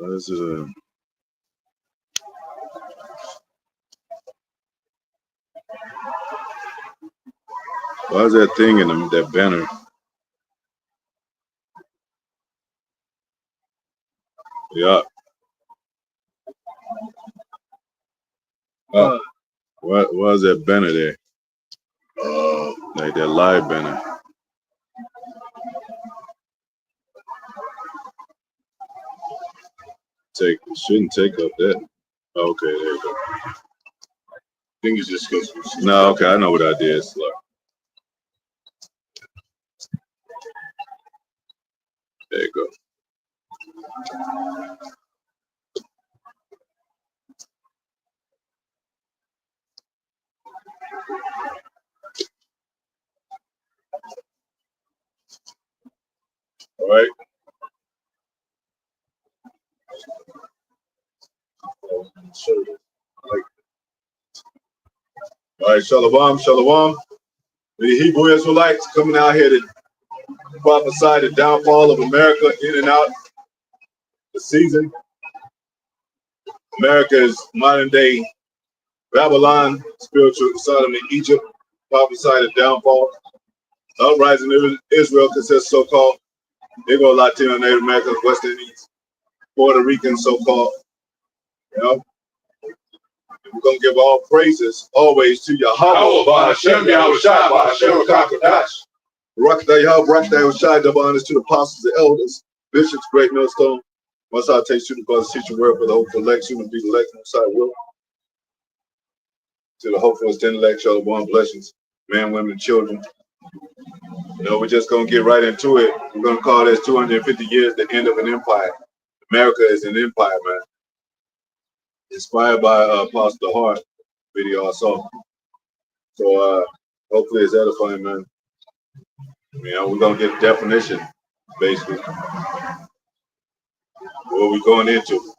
This is a. Why is that thing in that banner? Yeah. Why is that banner there? Like that live banner. Shouldn't take up that. Okay, there you go. I think it's just because. No, okay, I know what I did. Slow. There you go. All right. All right, Shalom, Shalom. The Hebrew Israelites coming out here to prophesy the downfall of America in and out the season. America is modern day Babylon, spiritual Sodom and Egypt, prophesy the downfall. Uprising in Israel consists so-called Negro, Latino, Native Americans, West Indies, Puerto Ricans, so-called. You know, we're gonna give all praises always to Yahweh, Hashem, Yahweh Shai, Hashem, Kakadash. Rakda Yahweh, Rakda Shai, double honors to the apostles, the elders, bishops, great millstone. Must I take student cause teach your word for the hopeful elect, soon to be the elect, most I will. To the hopeful intellect, Shalom, blessings, men, women, children. You know, we're just gonna get right into it. We're gonna call this 250 years the end of an empire. America is an empire, man. Inspired by Apostle Hart video I saw. So hopefully it's edifying, man. You know, we're gonna get a definition, basically. What we going into.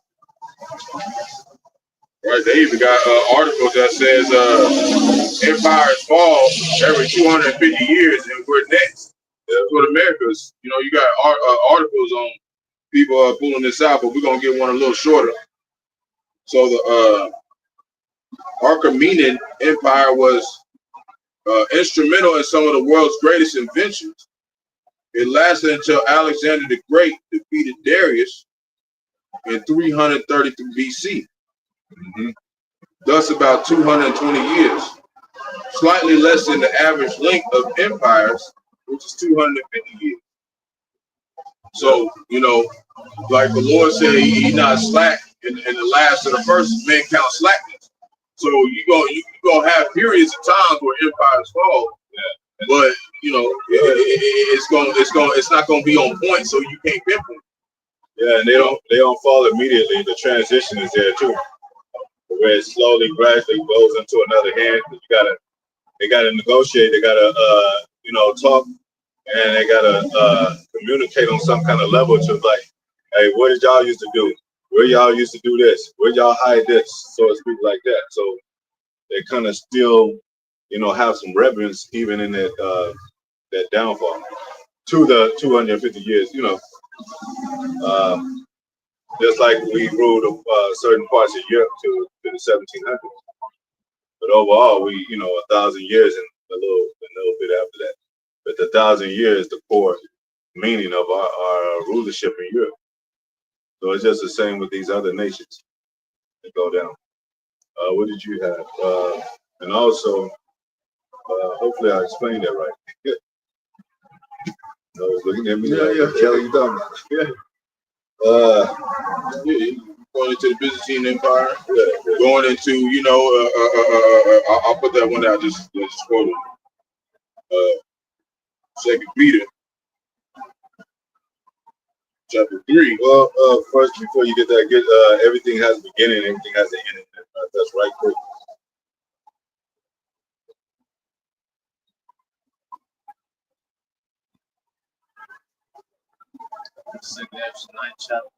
Right, they even got articles that says empires fall every 250 years and we're next. That's what America's. You know, you got articles on people pulling this out, but we're gonna get one a little shorter. So the Achaemenid Empire was instrumental in some of the world's greatest inventions. It lasted until Alexander the Great defeated Darius in 333 BC. Thus about 220 years. Slightly less than the average length of empires, which is 250 years. So, you know, like the Lord said, he not slack in the last of the first men count slackness. So you gonna have periods of times where empires fall, but you know it's not gonna be on point, so you can't pinpoint. Yeah, and they don't fall immediately. The transition is there too, where it slowly, gradually goes into another hand. They gotta negotiate. They gotta talk, and they gotta communicate on some kind of level to like, hey, what did y'all used to do? Where y'all used to do this? Where y'all hide this? So to speak, like that. So they kind of still, have some reverence even in that downfall to the 250 years. Just like we ruled certain parts of Europe to the 1700s. But overall, we 1,000 years and a little bit after that. But the 1,000 years, the core meaning of our rulership in Europe. So it's just the same with these other nations that go down. What did you have? And also, hopefully I explained that right. I was looking at me like, what the hell are you talking about? Going into the Byzantine Empire, going into, I'll put that one out, just quote it. 2 Peter, chapter 3. Well, first, before you get that, everything has a beginning, everything has an ending. That's right quick. Second Acts 9 chapter.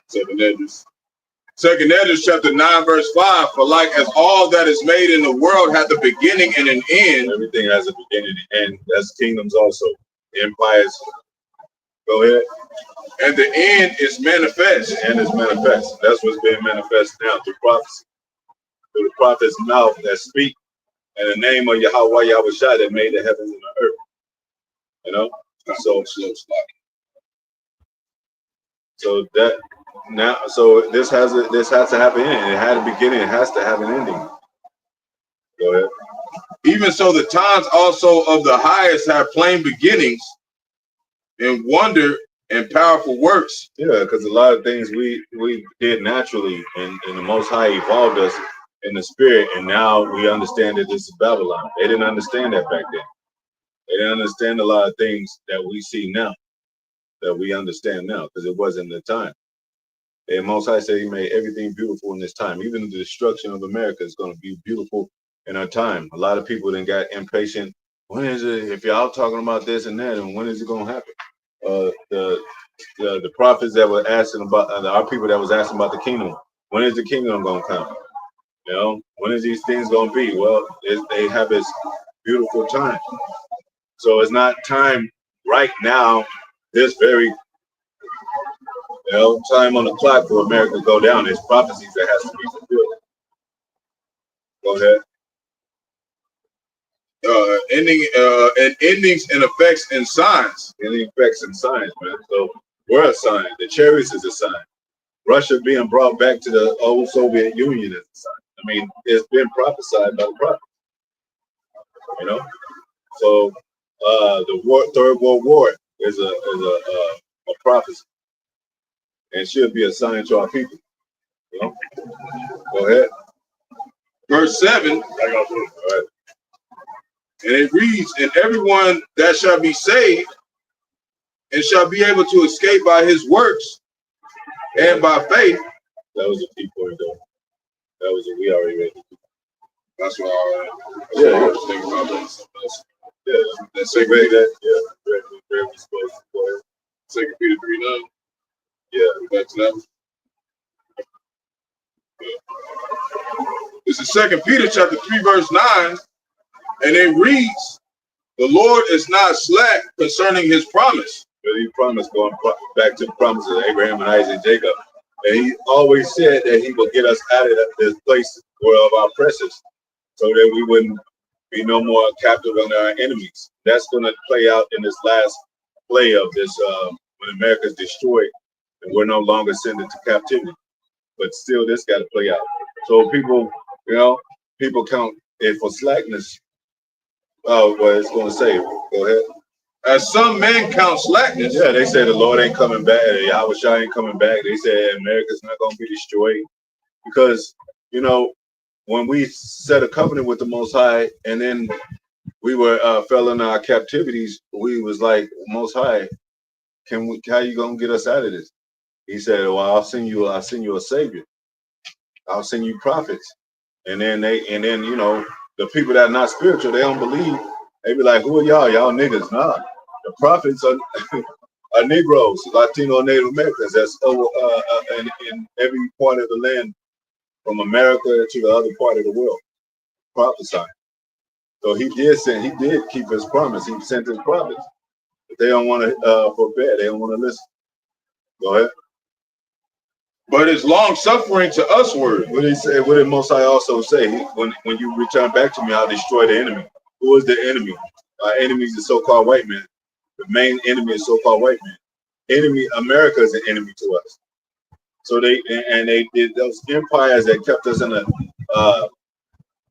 Second Esdras chapter 9, verse 5. For like as all that is made in the world hath a beginning and an end. Everything has a beginning and end. That's kingdoms also. Empires. Go ahead. And the end is manifest. The end is manifest. That's what's being manifest now through prophecy. Through the prophet's mouth that speak in the name of Yahweh Yahushua that made the heavens and the earth. You know? So that now, so this has to have an end. It had a beginning. It has to have an ending. Go ahead. Even so, the times also of the highest have plain beginnings, and wonder and powerful works. Yeah, because a lot of things we did naturally, and the Most High evolved us in the spirit, and now we understand that this is Babylon. They didn't understand that back then. They didn't understand a lot of things that we see now, that we understand now, because it wasn't the time. And Most High said He made everything beautiful in this time. Even the destruction of America is going to be beautiful in our time. A lot of people then got impatient. When is it? If y'all talking about this and that, and when is it going to happen? The prophets that were asking about our people that was asking about the kingdom. When is the kingdom going to come? You know, when is these things going to be? Well, they have this beautiful time. So it's not time right now. This very time on the clock for America to go down. There's prophecies that has to be fulfilled. Go ahead. Endings and effects and signs. Ending effects and signs, man. So we're a sign. The chariots is a sign. Russia being brought back to the old Soviet Union is a sign. I mean, it's been prophesied by the prophets. You know, so the Third World War is a prophecy, and should be a sign to our people. You know, go ahead. Verse 7. All right. And it reads, and everyone that shall be saved and shall be able to escape by his works and by faith. That was a key point, though. That was we already read. That's what I was thinking about that. Yeah, that's a great that. Yeah, very supposed to go ahead. 2 Peter 3:9. Yeah, back to that. This is 2 Peter chapter 3, verse 9. And it reads, the Lord is not slack concerning his promise. But he promised, going back to the promises of Abraham and Isaac and Jacob. And he always said that he would get us out of this place of our oppressors, so that we wouldn't be no more captive under our enemies. That's going to play out in this last play of this, when America is destroyed and we're no longer sent into captivity. But still, this got to play out. So people, people count it for slackness. Oh, well, it's going to say, go ahead. As some men count slackness. Yeah, they say the Lord ain't coming back. Yahushua ain't coming back. They say America's not going to be destroyed. Because, when we set a covenant with the Most High and then we were fell in our captivities, we was like, Most High, how you going to get us out of this? He said, well, I'll send you a savior. I'll send you prophets. And then the people that are not spiritual, they don't believe. They be like, who are y'all? Y'all niggas. Nah, the prophets are Negroes, Latino, Native Americans. That's in every part of the land, from America to the other part of the world, prophesying. So he did keep his promise. He sent his prophets. But they don't want to forbear. They don't want to listen. Go ahead. But it's long suffering to usward. What did he say? What did Most High also say? When you return back to me, I'll destroy the enemy. Who is the enemy? Our enemy is the so-called white man. The main enemy is so-called white man. America is an enemy to us. So they did those empires that kept us in a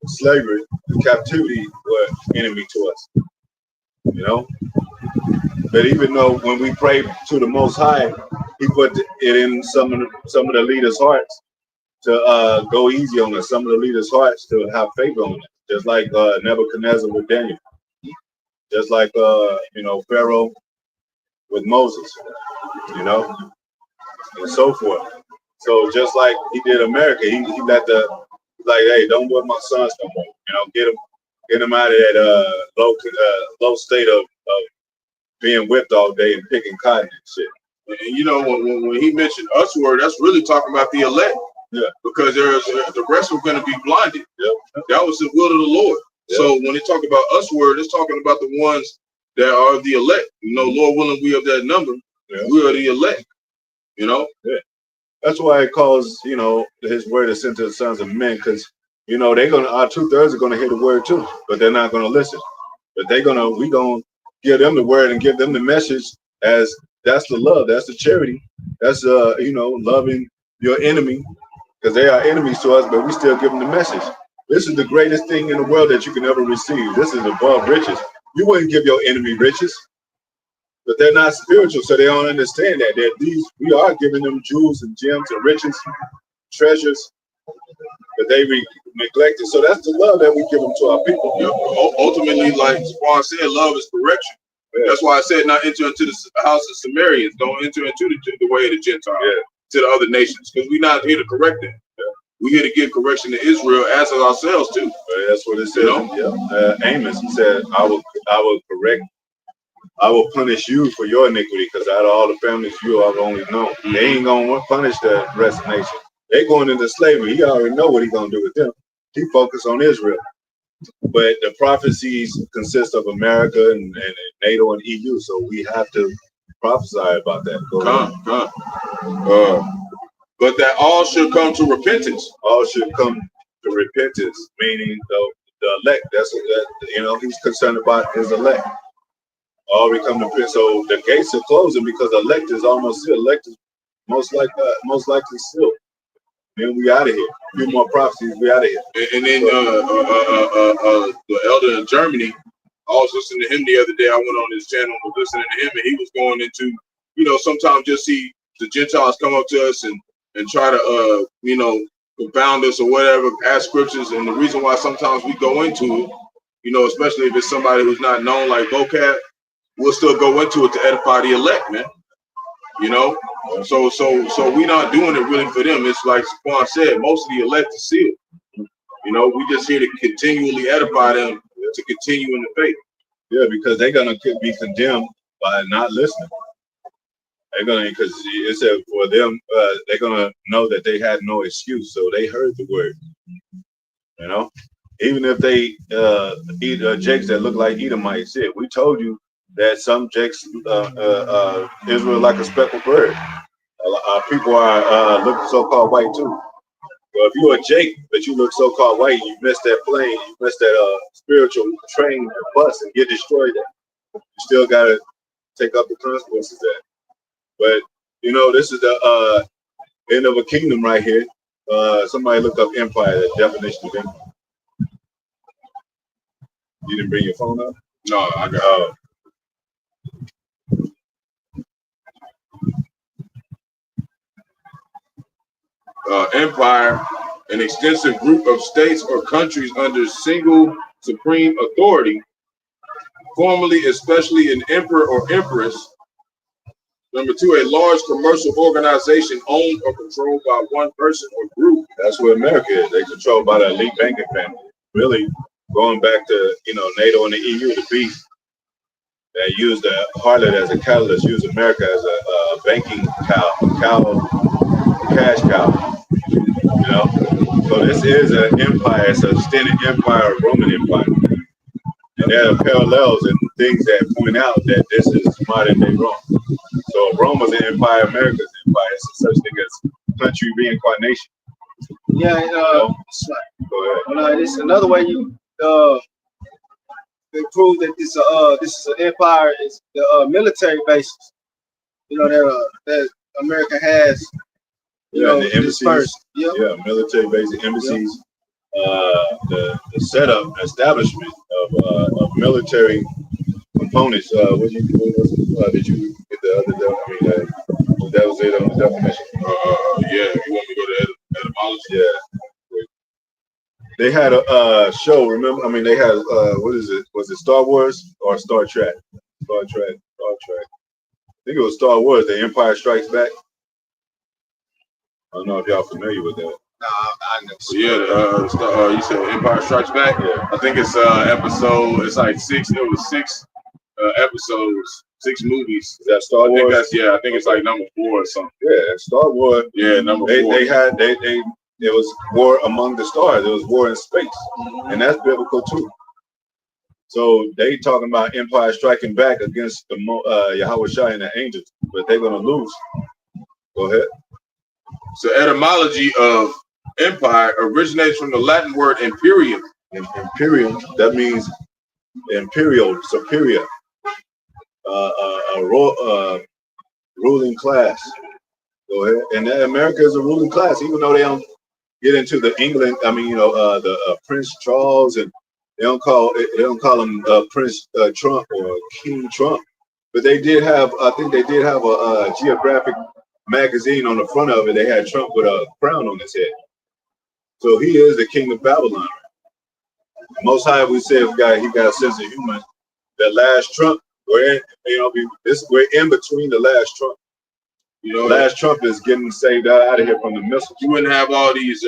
slavery, captivity, were enemy to us. But even though when we pray to the Most High, He put it in some of the leaders' hearts to go easy on us. Some of the leaders' hearts to have favor on us, just like Nebuchadnezzar with Daniel, just like Pharaoh with Moses, and so forth. So just like he did America, he let hey, don't whip my sons no more. Get them out of that low state of being whipped all day and picking cotton and shit. And you know, when he mentioned usward, that's really talking about the elect. Yeah. Because the rest were going to be blinded. Yep. That was the will of the Lord. Yep. So when they talk about usward, it's talking about the ones that are the elect. You know, Lord willing, we of that number. Yeah. We are the elect. You know. Yeah. That's why it calls, you know, his word is sent to the sons of men, because, you know, they're gonna, our 2/3 are gonna hear the word too, but they're not gonna listen. But we gonna give them the word and give them the message as that's the love, that's the charity, that's you know, loving your enemy, because they are enemies to us, but we still give them the message. This is the greatest thing in the world that you can ever receive. This is above riches. You wouldn't give your enemy riches. But they're not spiritual, so they don't understand that. We are giving them jewels and gems and riches, treasures, but they neglected. So that's the love that we give them to our people. You know, ultimately, like Juan said, love is correction. Yeah. That's why I said not enter into the house of Samaritans. Don't enter into the way of the Gentiles, to the other nations, because we're not here to correct them. Yeah. We're here to give correction to Israel as of ourselves too. That's what it says. You know? Amos said, I will correct. I will punish you for your iniquity, because out of all the families you have only known. Mm-hmm. They ain't going to punish the rest of the nation. They going into slavery. He already know what he's going to do with them. He focused on Israel. But the prophecies consist of America and NATO and EU, so we have to prophesy about that. But that all should come to repentance. All should come to repentance, meaning the elect. That's what you know, he's concerned about his elect. All we come to repent. So the gates are closing because elect is almost sealed. Elect is most likely sealed. Then we out of here. A few more prophecies, we out of here. And then the elder in Germany, I was listening to him the other day. I went on his channel and was listening to him, and he was going into, you know, sometimes just see the Gentiles come up to us and try to, you know, confound us or whatever, ask scriptures. And the reason why sometimes we go into it, you know, especially if it's somebody who's not known like vocab, we'll still go into it to edify the elect, man. You know, so we're not doing it really for them. It's like Juan said, most of the elect is sealed. You know, we just here to continually edify them to continue in the faith. Yeah, because they're gonna be condemned by not listening. They're gonna, because it said for them, they're gonna know that they had no excuse, so they heard the word. You know, even if they eat jakes that look like Edomites, we told you that some jakes Israel like a speckled bird. People are look so-called white too. Well, if you're a Jake but you look so-called white, you missed that plane, you missed that spiritual train and bus and get destroyed. You still gotta take up the consequences of that. But you know, this is the end of a kingdom right here. Somebody look up empire, the definition of empire. You didn't bring your phone up? No, I got empire, an extensive group of states or countries under single supreme authority, formerly especially an emperor or empress. Number two, a large commercial organization owned or controlled by one person or group. That's where America is. They're controlled by the elite banking family. Really, going back to, you know, NATO and the EU, the beast that used the harlot as a catalyst, used America as a banking cash cow. You know, so this is an empire. It's an extended empire, Roman Empire, and there are parallels and things that point out that this is modern day Rome. So Rome was an empire, America's empire. It's such thing as country reincarnation. Yeah, Go ahead. This another way you prove that this is an empire is the military bases. You know that America has. You know, the embassies. Yeah, military bases, embassies. The setup, establishment of military components. Did you get the other? That was it on the definition. Yeah, you want me to go to etymology? Yeah. They had a show. Remember? I mean, they had what is it? Was it Star Wars or Star Trek? Star Trek. I think it was Star Wars. The Empire Strikes Back. I don't know if y'all familiar with that. No, I know. Yeah, you said Empire Strikes Back. Yeah. I think it's episode. It's like 6. It was 6 episodes. 6 movies. Is that Star I think Wars? that's I think it's like number 4 or something. Yeah, Star Wars. Yeah, number 4. They it was war among the stars. It was war in space, and that's biblical too. So they talking about Empire striking back against the Yahweh Shai and the angels, but they're gonna lose. Go ahead. So etymology of empire originates from the Latin word imperium. Imperium, that means imperial, superior, ruling class. Go ahead. And America is a ruling class, even though they don't get into the England. I mean, the Prince Charles, and they don't call him Prince Trump or King Trump. But they did have, I think they did have a geographic magazine on the front of it. They had Trump with a crown on his head. So he is the king of Babylon. Most High, we say, he got a sense of humor. The last Trump, we're in between the last Trump. You know, last Trump is getting saved out of here from the missiles. You wouldn't have all these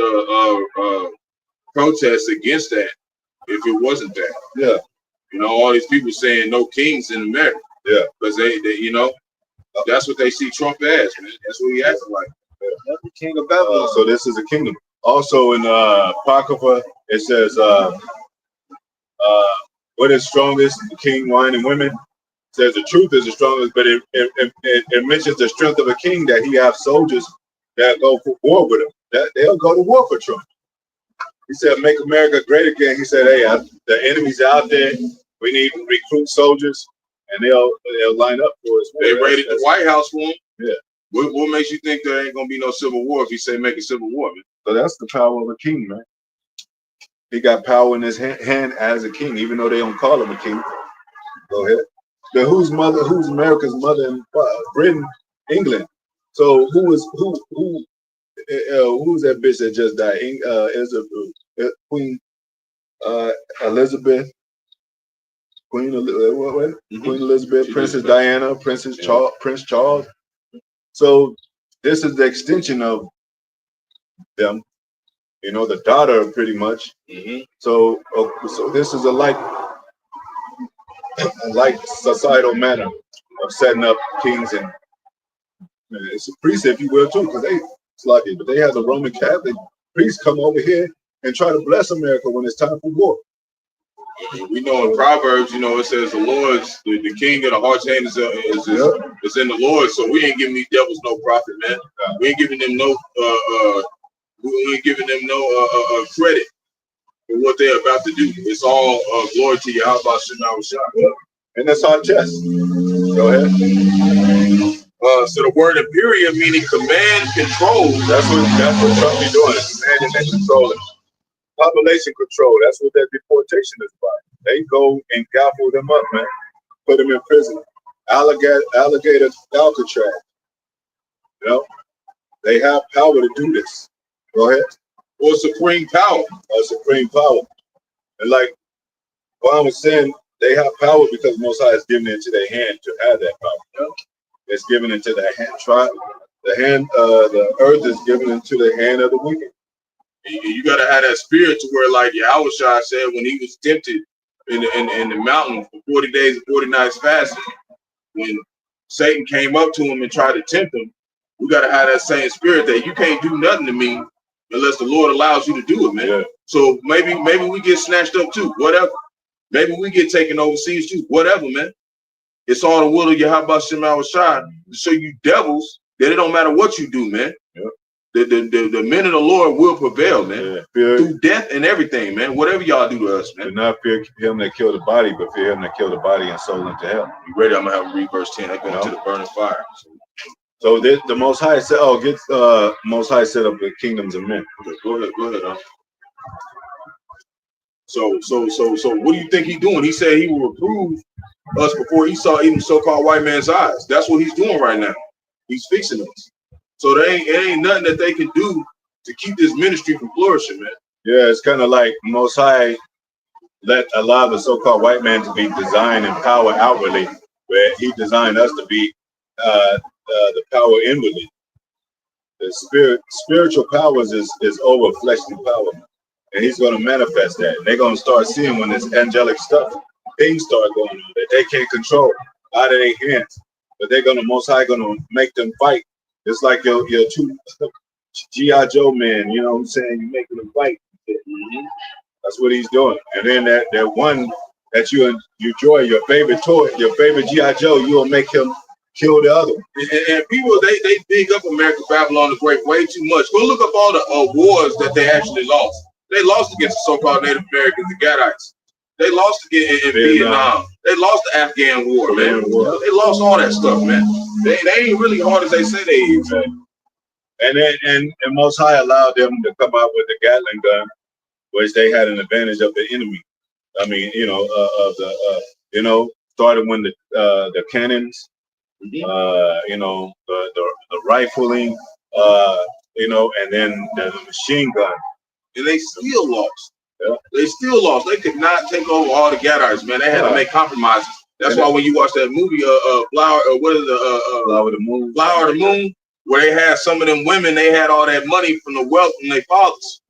protests against that if it wasn't that. Yeah. You know, all these people saying no kings in America. Yeah. Because they you know, that's what they see Trump as, man. That's what he acting like. That's the king of Babylon. So this is a kingdom. Also in Apocrypha, it says, what is strongest, the king, wine, and women? It says the truth is the strongest, but it mentions the strength of a king, that he have soldiers that go for war with him. That they'll go to war for Trump. He said, make America great again. He said, hey, the enemy's out there. We need to recruit soldiers, and they'll line up for us. They raided the White House for him. Yeah. What makes you think there ain't gonna be no civil war if he say make a civil war, man? So that's the power of a king, man. He got power in his hand as a king, even though they don't call him a king. Go ahead. But who's America's mother in Britain, England? So who's that bitch that just died? Queen Elizabeth. Queen Elizabeth, Princess Diana, Prince Charles. So this is the extension of them. You know, the daughter, pretty much. So this is a like societal manner of setting up kings, and it's a priest, if you will, too, because it's lucky. But they have the Roman Catholic priests come over here and try to bless America when it's time for war. We know in Proverbs, you know, it says the Lord's the king of the heart's hand is in the Lord. So we ain't giving these devils no profit, man. We ain't giving them no credit for what they're about to do. It's all glory to Yahweh Shema Shah. And that's our chest. Go ahead. So the word imperium meaning command, control. That's what Trump be doing, commanding and controlling. Population control. That's what that deportation is about. They go and gaffle them up, man. Put them in prison. Alligator Alcatraz. You know, they have power to do this. Go ahead. Or supreme power. Supreme power. And like Juan was saying, they have power because Most High is giving it into their hand to have that power. You know? It's given into their hand. The earth is given into the hand of the wicked. You gotta have that spirit to where, like Yahweh Shai said when he was tempted in the mountain for 40 days and 40 nights fasting, when Satan came up to him and tried to tempt him, we gotta have that same spirit that you can't do nothing to me unless the Lord allows you to do it, man. Yeah. So maybe we get snatched up too, whatever. Maybe we get taken overseas too, whatever, man. It's all the will of Yahweh Shema Shai to show you devils that it don't matter what you do, man. Yeah. The men of the Lord will prevail, man. Yeah. Through death and everything, man. Whatever y'all do to us, man. Do not fear him that kill the body, but fear him that kill the body and soul into hell. You ready? I'm gonna have read verse 10. I go into the burning fire. So the Most High said, Most High set up the kingdoms of men. Okay, go ahead. So what do you think he's doing? He said he will reprove us before he saw even so-called white man's eyes. That's what he's doing right now. He's fixing us. So there ain't nothing that they can do to keep this ministry from flourishing, man. Yeah, it's kind of like Most High allow the so-called white man to be designed and power outwardly, where he designed us to be the power inwardly. The spiritual powers is over fleshly power, and he's going to manifest that. And they're going to start seeing when this angelic stuff, things start going on that they can't control. out of their hands. But they're gonna Most High gonna make them fight. It's like your two G.I. Joe men, you know what I'm saying? You making them fight. That's what he's doing. And then that one that you enjoy, your favorite toy, your favorite G.I. Joe, you will make him kill the other one. And people, they big up American Babylon the Great way too much. Go look up all the wars that they actually lost. They lost against the so-called Native Americans, the Gadites. They lost again in Vietnam. They lost the Afghan War, man. They lost all that stuff, man. They ain't really hard as they say they is. And Most High allowed them to come out with the Gatling gun, which they had an advantage of the enemy. I mean, started when the cannons, the rifling, and then the machine gun. And they still lost. Yeah. They still lost. They could not take over all the Gadites, man. They had to make compromises. That's why when you watch that movie, Flower of the Moon, where they had some of them women, they had all that money from the wealth from their fathers.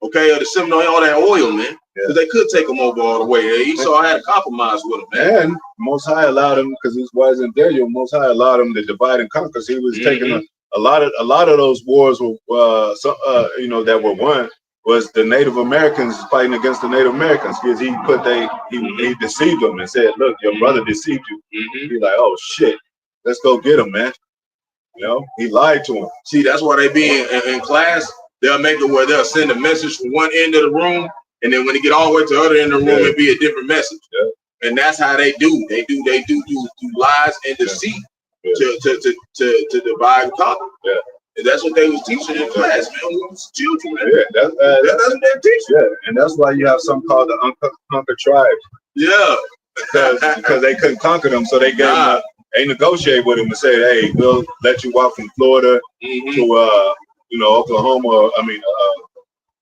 Okay, or the Seminole, all that oil, man. Because they could take them over all the way. Esau had to compromise with them, man. And Most High allowed him, because he wasn't there. Most High allowed him to divide and conquer. So he was taking a lot of those wars were that were won was the Native Americans fighting against the Native Americans, because he deceived them and said, look, your brother deceived you. He's like, oh shit, let's go get him, man. He lied to him. See, that's why they be in class. They'll make it where they'll send a message from one end of the room, and then when they get all the way to the other end of the room, it'll be a different message. And that's how they do. They do lies and deceit to divide and conquer. And that's what they was teaching in class, man. We was children, man. That's what they teach. And that's why you have some called the unconquered tribes. Yeah. because they couldn't conquer them, so they gave them they negotiated with him and said, hey, we'll let you walk from Florida to Oklahoma. I mean,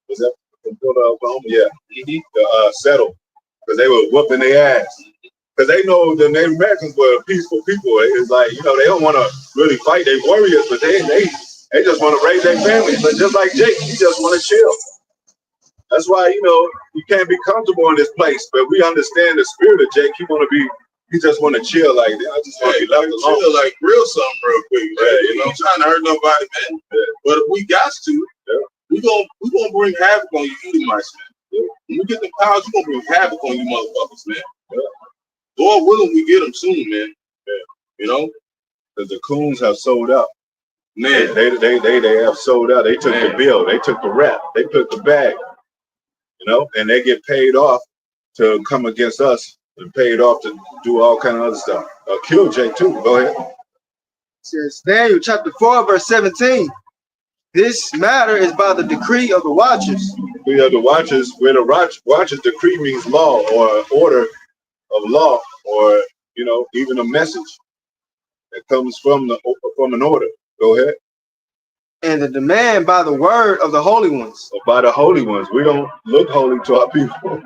was that from Florida, Oklahoma? Yeah. To settle, because they were whooping their ass. Because they know the Native Americans were peaceful people. It's like, they don't want to really fight. They warriors, but they just want to raise their families. But just like Jake, he just want to chill. That's why, you can't be comfortable in this place. But we understand the spirit of Jake. He just want to chill. Like, I just want to be left alone. Chill, like, grill something real quick. Right? Trying to hurt nobody, man. But if we got to, we gonna bring havoc on you Edomites, man. When we get the powers, we gonna bring havoc on you motherfuckers, man. Lord willing, we get them soon, man. Because the coons have sold out. Man, they have sold out. They took the bill. They took the rap. They took the bag. And they get paid off to come against us and paid off to do all kind of other stuff. Kill Jake too. Go ahead. It says Daniel chapter 4, verse 17. This matter is by the decree of the watchers. We are the watchers. Where the watchers decree means law or order of law, or even a message that comes from an order. Go ahead. And the demand by the word of the holy ones. Or by the holy ones. We don't look holy to our people.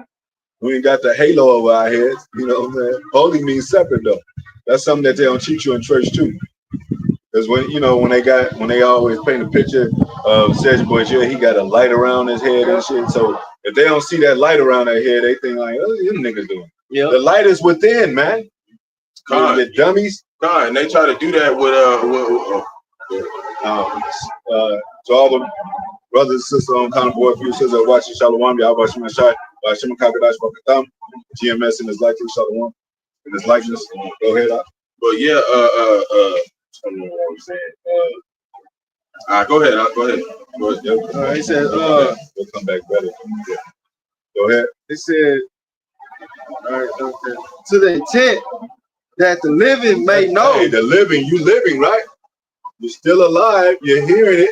We ain't got the halo over our heads. You know what I'm saying? Holy means separate though. That's something that they don't teach you in church too. Because when they always paint a picture of Sergeant Boy Jill, he got a light around his head and shit. So if they don't see that light around their head, they think like, oh, them niggas doing. Yeah. The light is within, man. The dummies. And they try to do that with to all the brothers and sisters on Counter Board, few sisters watching Shalom, y'all watching my shot, Shimon Kakadash Bakatam, GMS in his likeness, Shalom, in his likeness. Go ahead. But yeah, I don't know what I was saying. Go ahead. He said, we'll come back better. Yeah. Go ahead. It said, all right, okay. To the intent that the living may know. Hey, the living, you living, right? You're still alive. You're hearing it.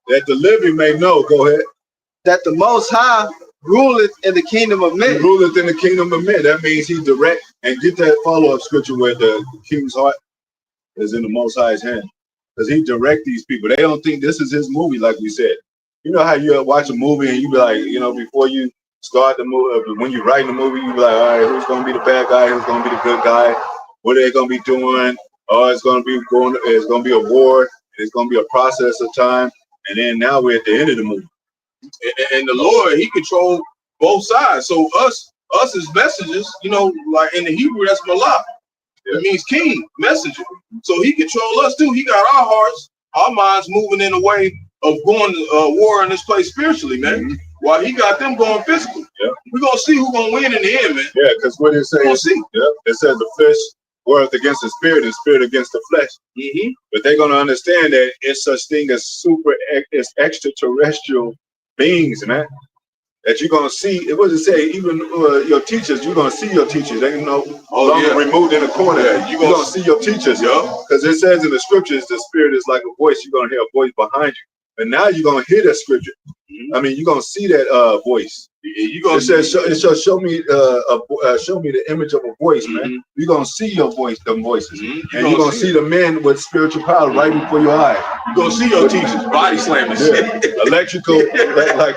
That the living may know. Go ahead. That the Most High ruleth in the kingdom of men. He ruleth in the kingdom of men. That means he direct, and get that follow-up scripture where the king's heart is in the Most High's hand. Because he direct these people. They don't think this is his movie, like we said. You know how you watch a movie and you be like, before you start the movie, when you're writing the movie, you be like, all right, who's going to be the bad guy? Who's going to be the good guy? What are they going to be doing? Oh, it's going to be a war. It's going to be a process of time. And then now we're at the end of the movie. And the Lord, he controls both sides. So us as messengers, like in the Hebrew, that's malak. It means king, messenger. So he control us too. He got our hearts, our minds moving in a way of going to war in this place spiritually, man. While he got them going physical. Yeah. We're gonna see who's gonna win in the end, man. Yeah, because what it says, We'll see. it says the flesh worth against the spirit and spirit against the flesh. But they're gonna understand that it's such thing as it's extraterrestrial beings, man. That you're gonna see. It was to say, even your teachers, you're gonna see your teachers. They longer removed in the corner. Yeah, you're gonna see your teachers, because it says in the scriptures, the spirit is like a voice. You're gonna hear a voice behind you, and now you're gonna hear that scripture. I mean, you're gonna see that voice. It says, it shall show me the image of a voice, man. You're gonna see your voice, them voices, and you're gonna see the men with spiritual power right before your eyes. You're gonna see your teachers body slamming shit. Electrical, like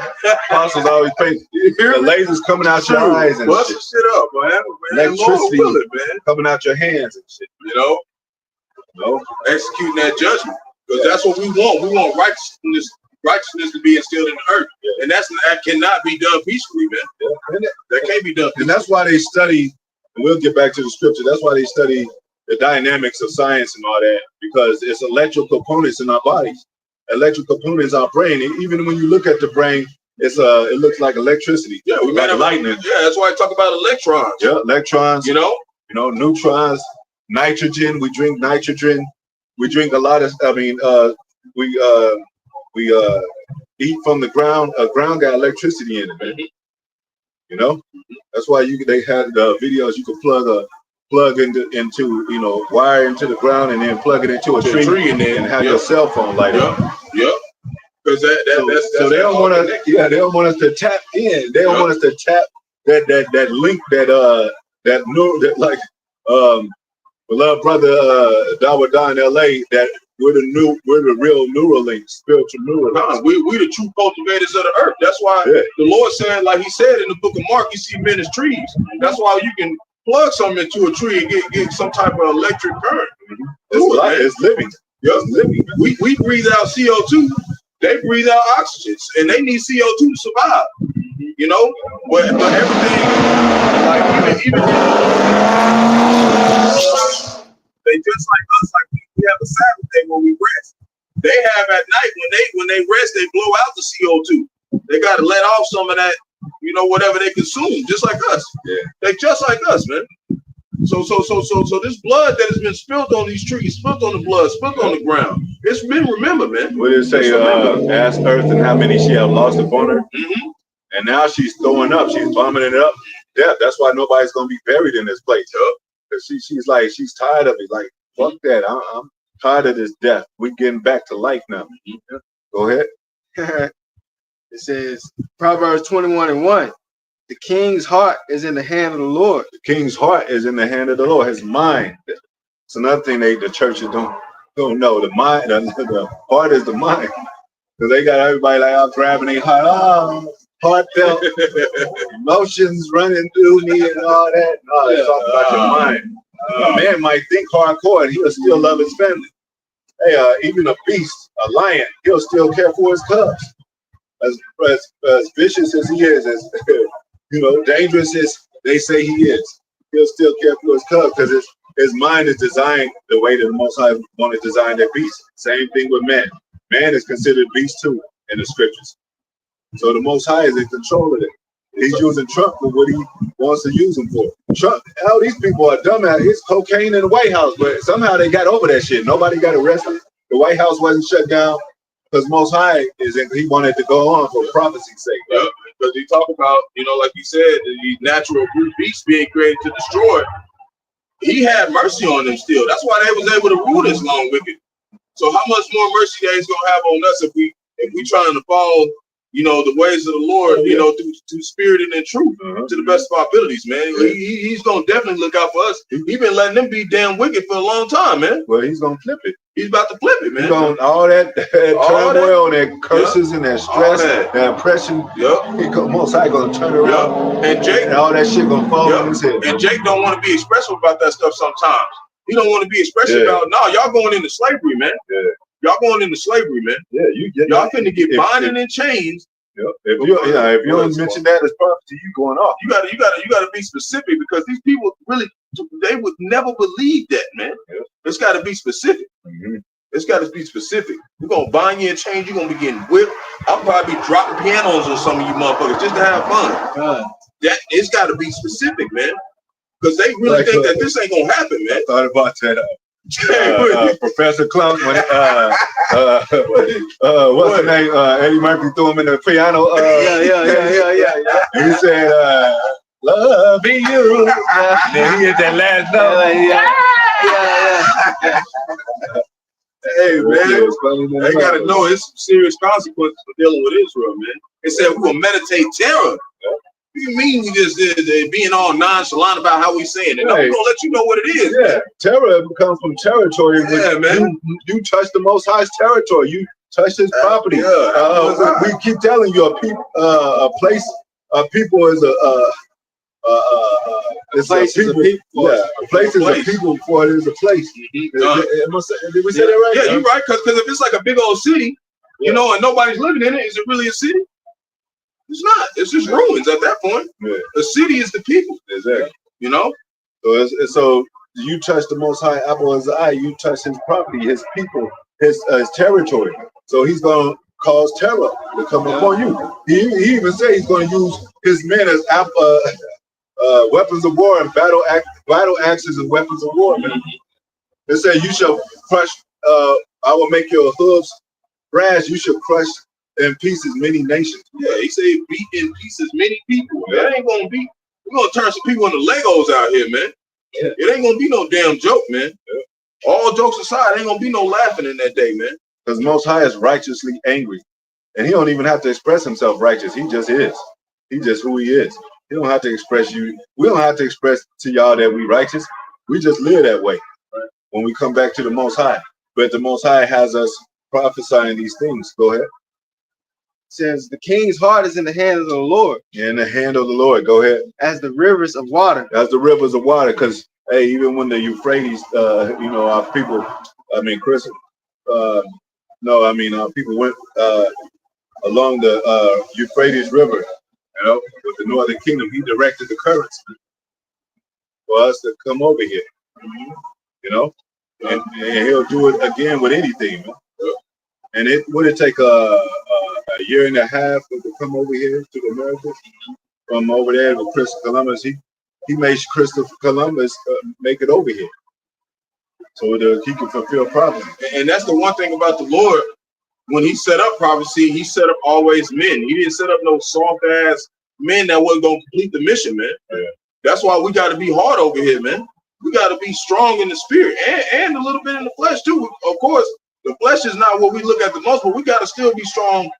apostles always pay. The lasers coming out your eyes and bust shit. Shit up, man. Electricity man. coming out your hands and shit. You know, executing that judgment, because that's what we want. We want righteousness to be instilled in the earth, and that cannot be done peacefully, man. That can't be done peacefully. And that's why they study, and we'll get back to the scripture, that's why they study the dynamics of science and all that, because it's electrical components in our bodies. Electrical components in our brain, and even when you look at the brain, it looks like electricity. Yeah, we like lightning. Yeah, that's why I talk about electrons. Yeah, electrons. You know, neutrons, nitrogen. We drink nitrogen. We drink a lot of. We eat from the ground. Ground got electricity in it, man. You know, that's why they had the videos. You could plug into wire into the ground and then plug it into a tree and then have your cell phone light up. Yeah. Because that's they don't want us. Yeah, they don't want us to tap in. They don't want us to tap that link beloved brother Dawada in LA, that we're the real Neuralink, spiritual Neuralink. We the true cultivators of the earth. That's why the Lord said, like he said in the book of Mark, you see men as trees. That's why you can plug something into a tree and get some type of electric current. It's living. Yeah, it's living. We breathe out CO2. They breathe out oxygen, and they need CO2 to survive. You know, but everything, like even they just like us. Like we have a Sabbath day when we rest. They have at night when they rest, they blow out the CO2. They got to let off some of that, whatever they consume, just like us. Yeah, they just like us, man. So this blood that has been spilled on these trees, spilled on the blood, spilled on the ground, it's been remembered, man. What did it say? Ask earth and how many she have lost upon her. And now she's throwing up. She's vomiting it up. Yeah, that's why nobody's gonna be buried in this place. Because she's tired of it. Like, fuck that. I'm tired of this death. We're getting back to life now. Go ahead. It says Proverbs 21:1. The king's heart is in the hand of the Lord. The king's heart is in the hand of the Lord. His mind. It's another thing the churches don't know. The mind, the heart is the mind. Because they got everybody like out grabbing their heart. Oh, heartfelt emotions running through me and all that. No, it's all about your mind. A man might think hardcore and he'll still love his family. Hey, even a beast, a lion, he'll still care for his cubs. As vicious as he is, as dangerous as they say he is, he'll still care for his cubs because his mind is designed the way that the Most High want to design their beast. Same thing with man. Man is considered beast too in the scriptures. So the Most High is in control of it. He's using Trump for what he wants to use him for. Trump, all these people are dumbass. It's cocaine in the White House, but somehow they got over that shit. Nobody got arrested. The White House wasn't shut down because Most High he wanted to go on for prophecy's sake. Right? Yeah, because he talked about, like he said, the natural brute beasts being created to destroy. He had mercy on them still. That's why they was able to rule this long wicked. So how much more mercy that he's gonna have on us if we trying to follow, the ways of the Lord, through spirit and in truth, to the best of our abilities, man. He's gonna definitely look out for us. He's been letting them be damn wicked for a long time, man. Well, he's gonna flip it. He's about to flip it, man. All that turmoil, that curses and that stress, that oppression. Most High gonna turn it around. And Jake, and all that shit gonna fall on his head. And Jake don't want to be expressive about that stuff sometimes. He don't want to be expressive about, no, y'all going into slavery, man. Y'all going into slavery, man. Yeah, y'all finna get bonded in chains If you don't mention that as prophecy, you going off. You gotta be specific because these people really they would never believe that, man. Yeah. It's got to be specific. It's got to be specific. We're gonna bind you and chain. You're gonna be getting whipped. I'll probably be dropping pianos on some of you motherfuckers just to have fun. That it's got to be specific, man, because they really think that this ain't gonna happen, man. I thought about that. Professor Clunk when what's the name? Eddie Murphy threw him in the piano. Yeah. And he said, "Loving you." And then he hit that last note. Hey man, they gotta know it's some serious consequences for dealing with Israel, man. They said we're gonna meditate terror. What do you mean we just being all nonchalant about how we saying it? No, we're gonna let you know what it is. Yeah, terror comes from territory. Yeah, man. You touch the Most High's territory. You touch his property. We keep telling you a place, people is a place is a people. Yeah, a place is a people for it is a place. Did we say that right? Yeah, you're right. Because if it's like a big old city, you know, and nobody's living in it, is it really a city? It's not. It's just ruins at that point. Yeah. The city is the people. Exactly. You know. So you touch the Most High apple of his eye. You touch his property, his people, his territory. So he's gonna cause terror to come upon you. He even said he's gonna use his men as weapons of war and battle axes and weapons of war, man. It said you shall crush, I will make your hooves brass, you shall crush in pieces many nations. Yeah, he said beat in pieces many people. Man. That ain't gonna be, we're gonna turn some people into Legos out here, man. Yeah. It ain't gonna be no damn joke, man. Yeah. All jokes aside, ain't gonna be no laughing in that day, man. Because Most High is righteously angry. And he don't even have to express himself righteous. He just is. He just who he is. He don't have to express you. We don't have to express to y'all that we righteous. We just live that way when we come back to the Most High. But the Most High has us prophesying these things. Go ahead. It says the king's heart is in the hands of the Lord. In the hand of the Lord. Go ahead. As the rivers of water. As the rivers of water. Because hey, even when the Euphrates, our people, people went along the Euphrates River. You know, with the Northern Kingdom, he directed the currents for us to come over here. You know, and he'll do it again with anything. And it would take a year and a half to come over here to the Americas. From over there with Christopher Columbus, he made Christopher Columbus make it over here so that he can fulfill prophecy. And that's the one thing about the Lord. When he set up prophecy, he set up always men. He didn't set up no soft ass men that wasn't gonna complete the mission, man. Yeah. That's why we got to be hard over here, man. We got to be strong in the spirit and a little bit in the flesh too. Of course, the flesh is not what we look at the most, but we got to still be strong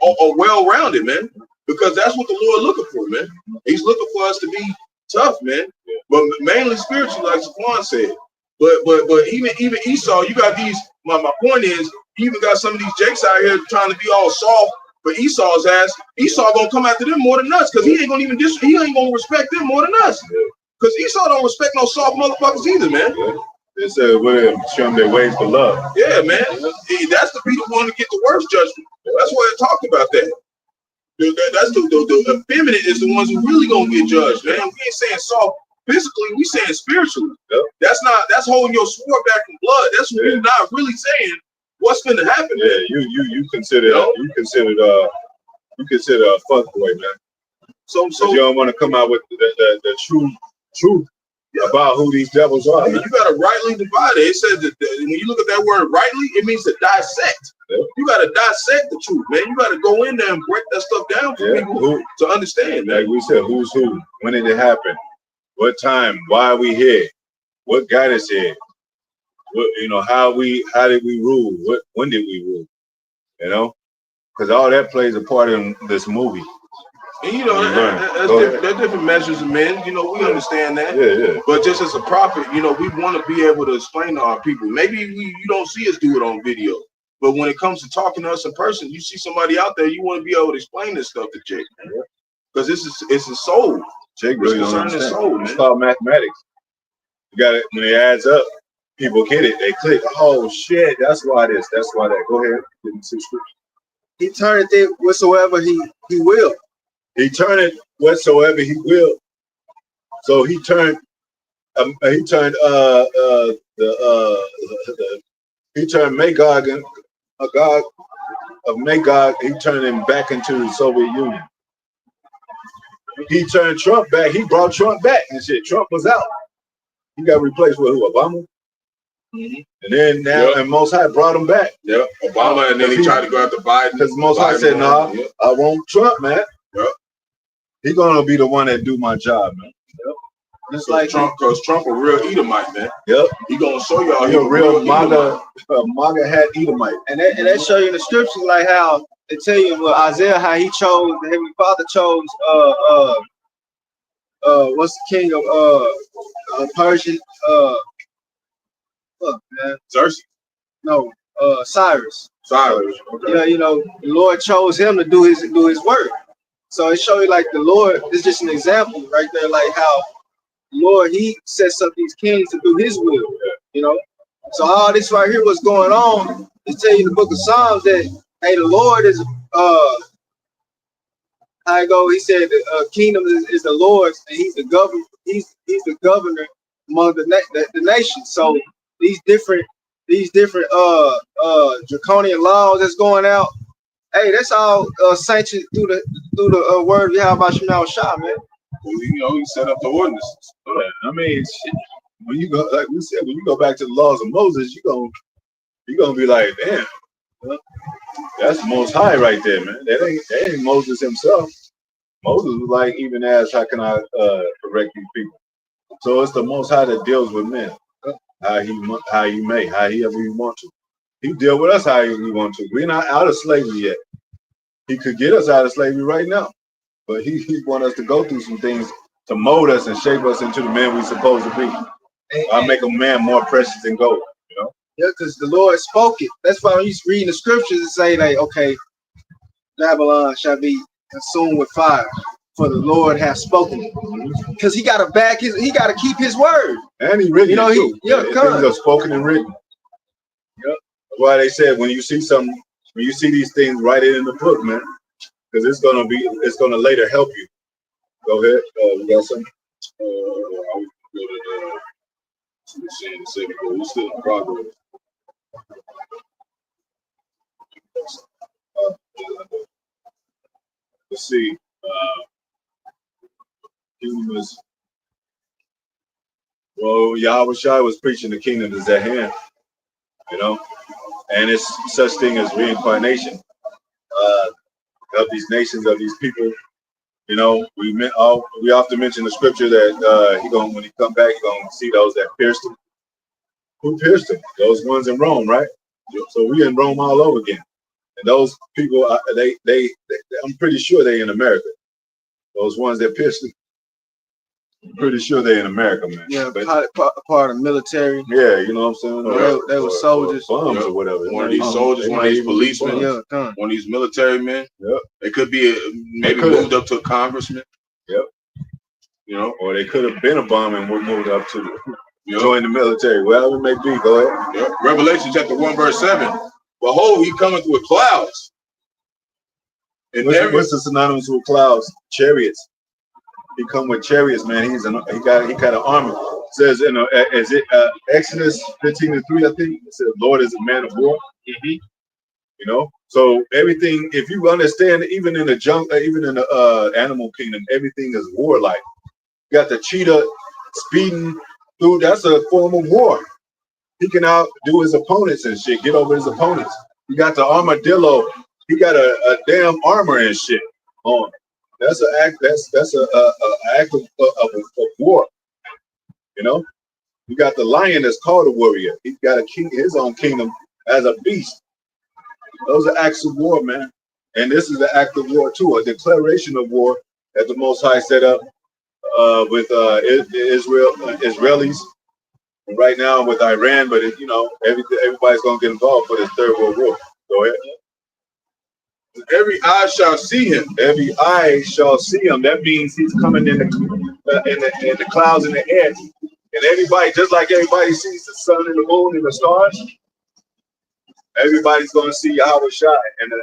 or well-rounded, man. Because that's what the Lord looking for, man. He's looking for us to be tough, man. Yeah. But mainly spiritually, like Zaquan said. But even Esau, you got these. My point is, you even got some of these jakes out here trying to be all soft for Esau's ass. Esau gonna come after them more than us, because he ain't gonna even he ain't gonna respect them more than us. Because Esau don't respect no soft motherfuckers either, man. They said, show them their ways for love. Yeah, man. That's the people going to get the worst judgment. That's why it talked about that. That's the effeminate is the ones who really gonna get judged, man. We ain't saying soft physically, we saying spiritually. Yep. That's holding your sword back from blood. That's what we're not really saying. What's gonna happen? Yeah, man? you consider you consider a fuck boy, man. So you don't want to come out with the truth about who these devils are. You gotta rightly divide it. It says that when you look at that word rightly, it means to dissect. Yep. You gotta dissect the truth, man. You gotta go in there and break that stuff down for people to understand, man. Like we said, who's who? When did it happen? What time? Why are we here? What got us here? What, how did we rule? When did we rule? Because all that plays a part in this movie. And that's different measures of men. We understand that. Yeah. But just as a prophet, we want to be able to explain to our people. Maybe you don't see us do it on video, but when it comes to talking to us in person, you see somebody out there, you want to be able to explain this stuff to Jake, because it's a soul. Jake really don't understand. Soul, it's called mathematics. You got it when it adds up. People get it. They click. Oh shit! That's why this. That's why that. Go ahead. He turneth it whatsoever he He will. He turneth whatsoever he will. So he turned he turned Magog and a god of Magog. He turned him back into the Soviet Union. He turned Trump back. He brought Trump back and shit. Trump was out. He got replaced with who? Obama. And then now, and Most High brought him back. Yeah, Obama, and then he tried to go after Biden. Because Most High said, "No, I want Trump, man. He's gonna be the one that do my job, man." Just like Trump, because Trump a real Edomite, man. Yep. He gonna show y'all He a real MAGA hat Edomite. And that show you in the scriptures like how they tell you with Isaiah how he chose, the Heavenly Father chose what's the king of Persia? Fuck, man. Xerxes. No, Cyrus. Cyrus. Okay. Yeah, you know, the Lord chose him to do his work. So it show you like the Lord is just an example right there, like how Lord, he sets up these kings to do his will, you know. So all this right here, what's going on, is tell you in the book of Psalms that, hey, the Lord is, how I go, he said, the kingdom is the Lord's, and he's the governor, he's the governor among the nation. So these different draconian laws that's going out, hey, that's all sanctioned through the word of Yahweh Shema Shah, man. Well, you know, he set up the ordinances. I mean, shit, when you go, like we said, when you go back to the laws of Moses, you're gonna be like, damn, that's Most High right there, man. That ain't Moses himself. Moses was like, even asked, how can I correct these people? So it's the Most High that deals with men, however he want to. He deal with us how he want to. We're not out of slavery yet. He could get us out of slavery right now. But he want us to go through some things to mold us and shape us into the man we're supposed to be. I make a man more precious than gold, you know? Yeah, because the Lord spoke it. That's why when you reading the scriptures and say, like, okay, Babylon shall be consumed with fire, for the Lord has spoken it. Because he got to keep his word. And he written, you know, too. Things are spoken and written. Yep. That's why they said when you see these things, write it in the book, man. Because it's gonna later help you. Go ahead. We got something. We're still in progress. Let's see. Kingdom is. Well, Yahweh Shai was preaching the kingdom is at hand, you know, and it's such thing as reincarnation. Of these nations, of these people, you know, we often mention the scripture that when he come back, he gonna see those that pierced him. Who pierced him? Those ones in Rome, right? So we in Rome all over again, and those people, I'm pretty sure they in America. Those ones that pierced him, I'm pretty sure they in America, man. Yeah, but part of the military. Yeah, you know what I'm saying? They were soldiers, bums or whatever. One of these soldiers, one of these policemen, one of these military men. Yep. They could be maybe moved up to a congressman. Yep. You know, or they could have been a bum and were moved up to join the military. Well, it may be. Go ahead. Yep. Revelation chapter 1 verse 7. Behold, he cometh with clouds. And what's the synonymous with clouds? Chariots. He come with chariots, man. He got an armor. It says in Exodus 15:3, I think it says, "Lord is a man of war." You know, so everything. If you understand, even in the even in the animal kingdom, everything is warlike. You got the cheetah speeding through. That's a form of war. He can outdo his opponents and shit. Get over his opponents. You got the armadillo. He got a damn armor and shit on. That's an act. That's a act of war. You know, you got the lion that's called a warrior. He's got his own kingdom as a beast. Those are acts of war, man. And this is the act of war too, a declaration of war that the Most High set up with Israelis right now with Iran. But everybody's gonna get involved for this third world war. Go ahead. Every eye shall see him. Every eye shall see him. That means he's coming in the clouds in the air. And everybody, just like everybody sees the sun and the moon and the stars, everybody's going to see Yahweh Shai and the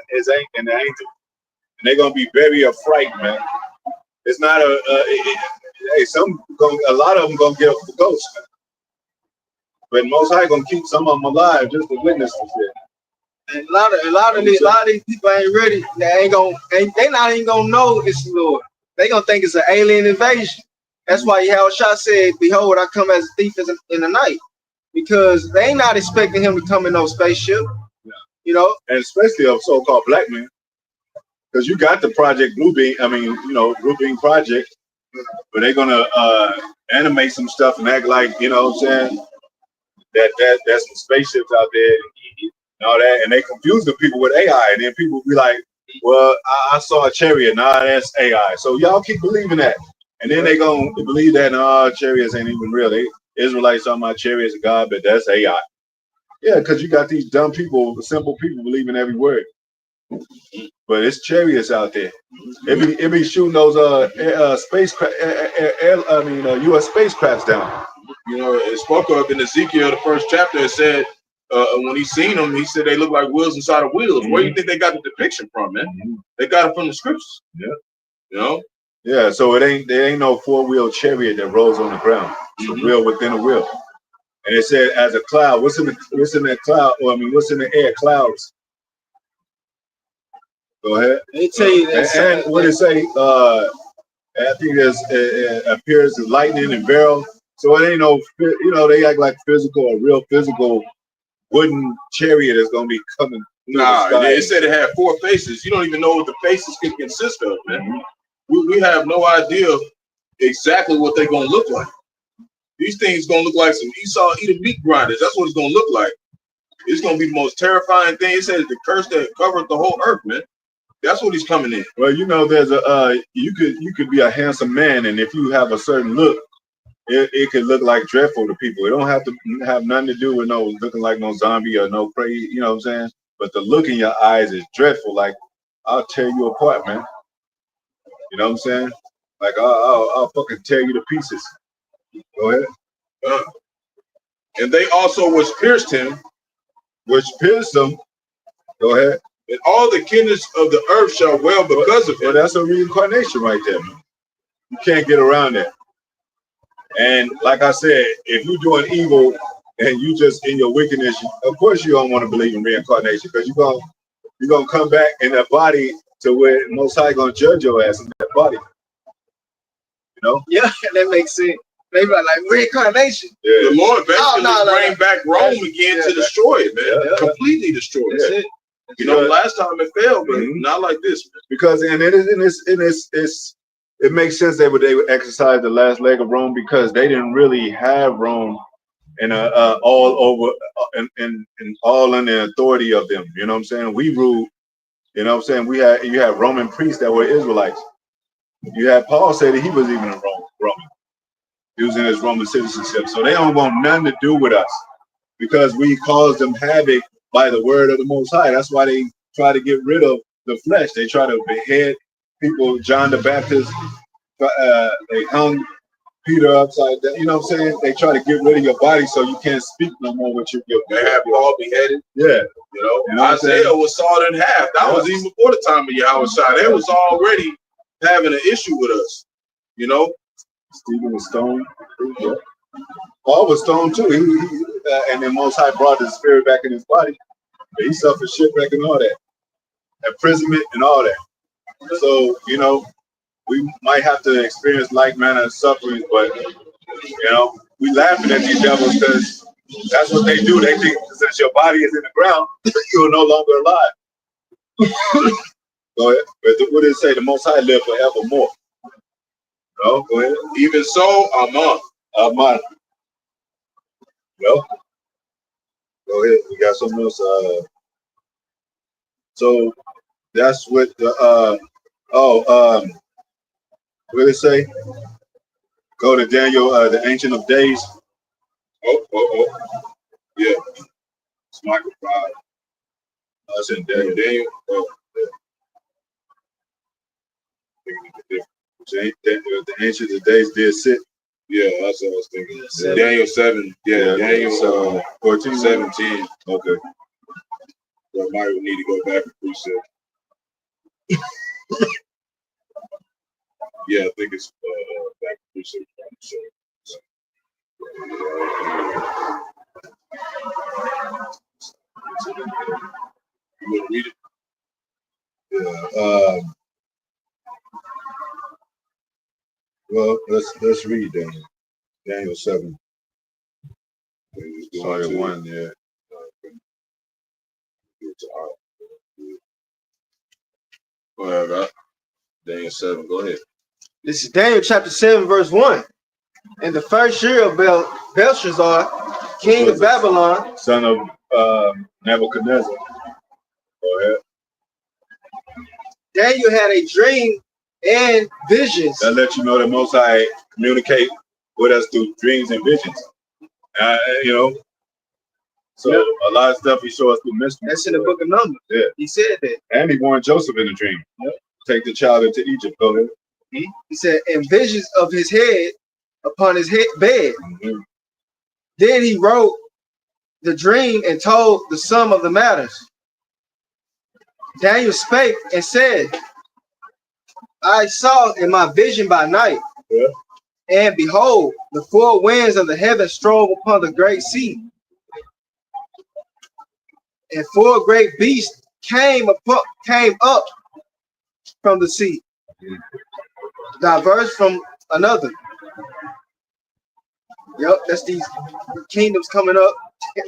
angel. and they're gonna be very afraid, man. It's not hey, a lot of them gonna get up the ghost, man. But Most High gonna keep some of them alive just to witness this shit. And a lot of these people ain't ready. They not even gonna know it's the Lord. They gonna think it's an alien invasion. That's why Yahushua said, "Behold, I come as a thief in the night," because they not expecting him to come in no spaceship. Yeah. You know, and especially of so-called black men, because you got the Project Bluebeam. I mean, Bluebeam Project, but they're gonna animate some stuff and act like, you know what I'm saying, that's some spaceships out there and all that, and they confuse the people with AI, and then people be like, well, I saw a chariot, nah, that's AI. So y'all keep believing that, and then they gonna believe that chariots ain't even real. They Israelites talking about chariots of God, but that's AI. Yeah, because you got these dumb people, simple people believing every word. But it's chariots out there. It be shooting those spacecraft, U.S. spacecrafts down. You know, it spoke of in Ezekiel, the first chapter. It said when he seen them, he said they look like wheels inside of wheels. Where do you think they got the depiction from, man? They got it from the scriptures. Yeah. You know. Yeah. So there ain't no 4-wheel chariot that rolls on the ground. It's a wheel within a wheel. And it said as a cloud. What's in that cloud? Well, I mean, what's in the air? Clouds. Go ahead. they tell you that. And what it say? I think it appears as lightning and barrel. So it ain't no, they act like a real physical wooden chariot is gonna be coming. Nah, it said it had 4 faces. You don't even know what the faces can consist of, man. We have no idea exactly what they're gonna look like. These things gonna look like some Esau Edom meat grinders. That's what it's gonna look like. It's gonna be the most terrifying thing. It says the curse that covered the whole earth, man. That's what he's coming in. Well, there's you could be a handsome man, and if you have a certain look, it could look like dreadful to people. It don't have to have nothing to do with looking like no zombie or no crazy, you know what I'm saying? But the look in your eyes is dreadful. Like, I'll tear you apart, man. You know what I'm saying? Like, I'll fucking tear you to pieces. Go ahead. And they also which pierced him. Go ahead. And all the kindreds of the earth shall wail because of him. Well, that's a reincarnation right there, man. You can't get around that. And like I said, if you're doing evil and you just in your wickedness, of course you don't want to believe in reincarnation, because you're gonna come back in that body to where Most High gonna judge your ass in that body. You know? Yeah, that makes sense. They be like reincarnation. Yeah. The Lord basically bring back Rome again to destroy it, man. Yeah. Completely destroy it. That's it. You know, last time it failed, but not like this, man. Because it makes sense they would exercise the last leg of Rome, because they didn't really have Rome and all over and all in the authority of them. You know what I'm saying? We ruled. You know what I'm saying? You had Roman priests that were Israelites. You had Paul say that he was even a Roman. He was in his Roman citizenship. So they don't want nothing to do with us, because we caused them havoc by the word of the Most High. That's why they try to get rid of the flesh. They try to behead people. John the Baptist, they hung Peter upside down. You know what I'm saying? They try to get rid of your body so you can't speak no more with your They have Paul beheaded. Yeah. You know Isaiah was sawed in half. That was even before the time of Yahushua. They was already having an issue with us. You know? Stephen was stoned. Yeah. Paul was stoned too. He and then Most High brought his spirit back in his body. But he suffered shipwreck and all that, imprisonment and all that. So we might have to experience like manner of sufferings, but we laughing at these devils because that's what they do. They think since your body is in the ground, you're no longer alive. Go ahead. But what did it say? The Most High live forevermore. No, go ahead. Even so, Amen. Amen. Well, go ahead. We got something else. So that's what the what did it say? Go to Daniel, the Ancient of Days. Yeah. It's Michael 5. That's in Daniel. The Ancient of Days did sit. Yeah, that's what I was thinking. Daniel 7. Yeah, Daniel 14, 17. Okay. So I might need to go back and precept. Yeah, I think it's back to 3:6. You want to read it? Yeah. Well, let's read Daniel. Daniel 7. Started 1, yeah. Go ahead, God. Daniel 7. Go ahead. This is Daniel chapter 7, verse 1. In the first year of Belshazzar, king of Babylon, Son of Nebuchadnezzar. Go ahead. Daniel had a dream and visions. That lets you know that Most High communicate with us through dreams and visions. You know, so a lot of stuff he showed us through mystery. That's in the book of Numbers. Yeah. He said that. And he warned Joseph in a dream. Yep. Take the child into Egypt. Go ahead. He said, and visions of his head upon his bed. Mm-hmm. Then he wrote the dream and told the sum of the matters. Daniel spake and said, I saw in my vision by night, and behold, the four winds of the heaven strove upon the great sea. And four great beasts came up from the sea, diverse from another. Yep, that's these kingdoms coming up,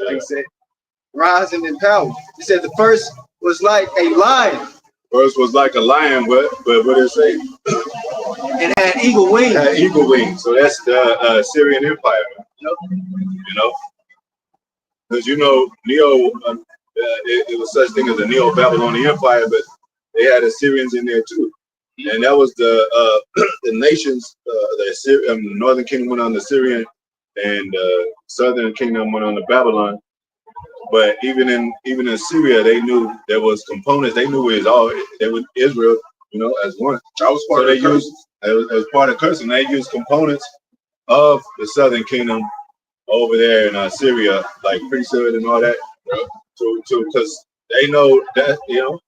like I said, rising in power. He said the first was like a lion. First was like a lion, but what did it say? And had eagle wings. Had eagle wings. So that's the Syrian Empire. Yep. You know, because you know, it was such thing as the Neo-Babylonian Empire, but they had Assyrians in there too, and that was the nations. The Northern Kingdom went on the Syrian, and Southern Kingdom went on the Babylon. But even in Syria, they knew there was components. They knew it was all. They were Israel, you know, as one. That was part of the curse. As part of cursing. They used components of the Southern Kingdom over there in Syria, like priesthood and all that. Because they know that, you know,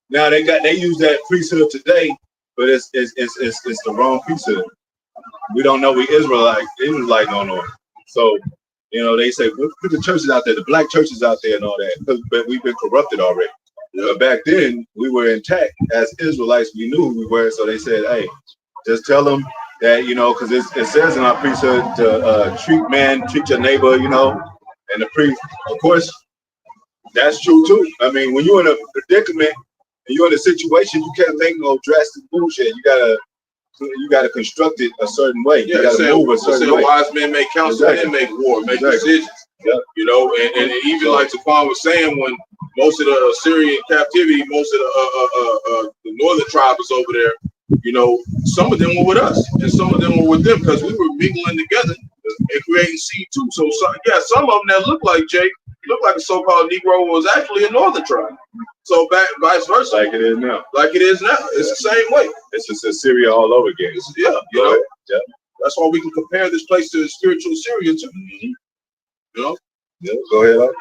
now they use that priesthood today, but it's the wrong priesthood. We don't know we Israelite don't know. So, you know, they say put the churches out there, the black churches out there and all that, but we've been corrupted already. But back then we were intact as Israelites. We knew who we were, so they said, hey, just tell them that, you know, because it says in our priesthood to treat your neighbor, you know, and the priest, of course. That's true too. I mean, when you're in a predicament and you're in a situation, you can't make no drastic bullshit. You gotta construct it a certain way. Yeah, you gotta move a certain way. Wise men make counsel and make war, make decisions. Yeah. You know, and even like Taquan was saying, when most of the Assyrian captivity, most of the northern tribes was over there, you know, some of them were with us and some of them were with them because we were mingling together and creating seed too. So some of them that look like Jake. Looked like a so-called Negro was actually a northern tribe. So vice versa. Like it is now. Like it is now. It's the same way. It's just Assyria all over again. You know. Yeah. That's why we can compare this place to spiritual Assyria too. Mm-hmm. You know? Yeah, go ahead.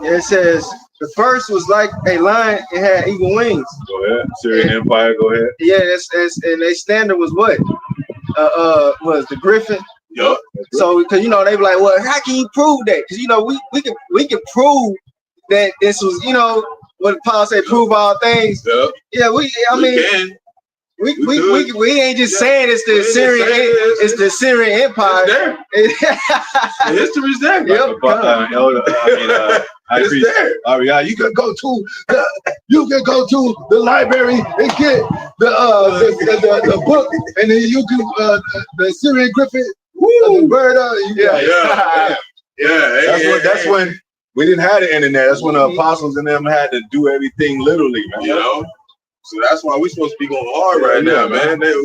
It says the first was like a lion and had eagle wings. Go ahead. Syrian Empire, go ahead. Yeah, and their standard was what? Was the griffin. Yep. So, because, you know, they be like, well, how can you prove that? Because, you know, we can prove that this was, you know, what Paul said, prove all things. Yep. Yeah, we ain't just saying it's the Assyrian Empire. It's there. The history's there. Yep. It's there. You can go to the library and get the book, and then you can the Syrian griffin. The bird, That's when we didn't have the internet. That's when the apostles and them had to do everything literally, man. You know, so that's why we're supposed to be going hard right now, man. They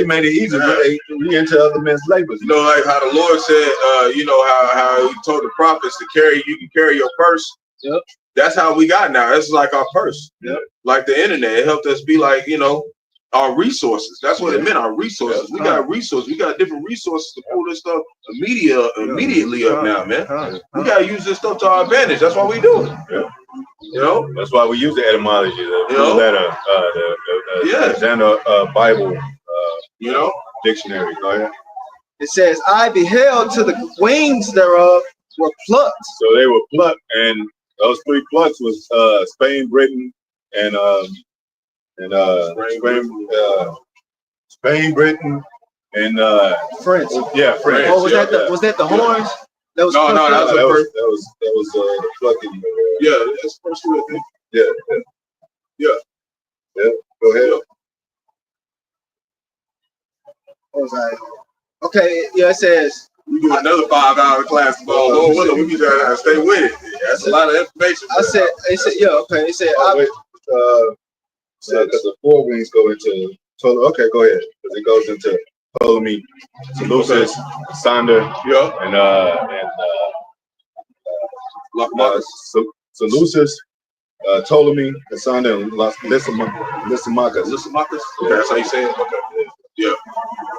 made it easy, but we into other men's labors. You know, like how the Lord said, you know, how He told the prophets to you can carry your purse. Yep. That's how we got now. It's like our purse. Yep. Like the internet, it helped us be like, you know, our resources. That's what it meant. Our resources. We got resources. We got different resources to pull this stuff immediately up now, man. We gotta use this stuff to our advantage. That's why we do it. You know, That's why we use the etymology, the know? letter, Yeah. Alexander Bible you know. dictionary. Go ahead. It says, I beheld to the wings thereof were plucked. So they were plucked, and those 3 plucks was Spain, Britain, and Spain, Britain, and French. yeah, French. Oh, was that the yeah. was that the horns? That was No, plucked that up? was that was the plucking. Yeah, that's supposed to be. Yeah. Go ahead. What was I? Okay, yeah, it says, We do another 5-hour class tomorrow. Lord willing, we need to stay with it. That's a lot of information. I said, it said, yeah, okay, it said, Because the 4 wings go into Ptolemy. Okay, go ahead. Because it goes into Ptolemy, Seleucus, Sander, and Seleucus, Ptolemy, Cassander, and Lysimachus. Lysimachus? Okay, that's how you say it? Okay. Yeah.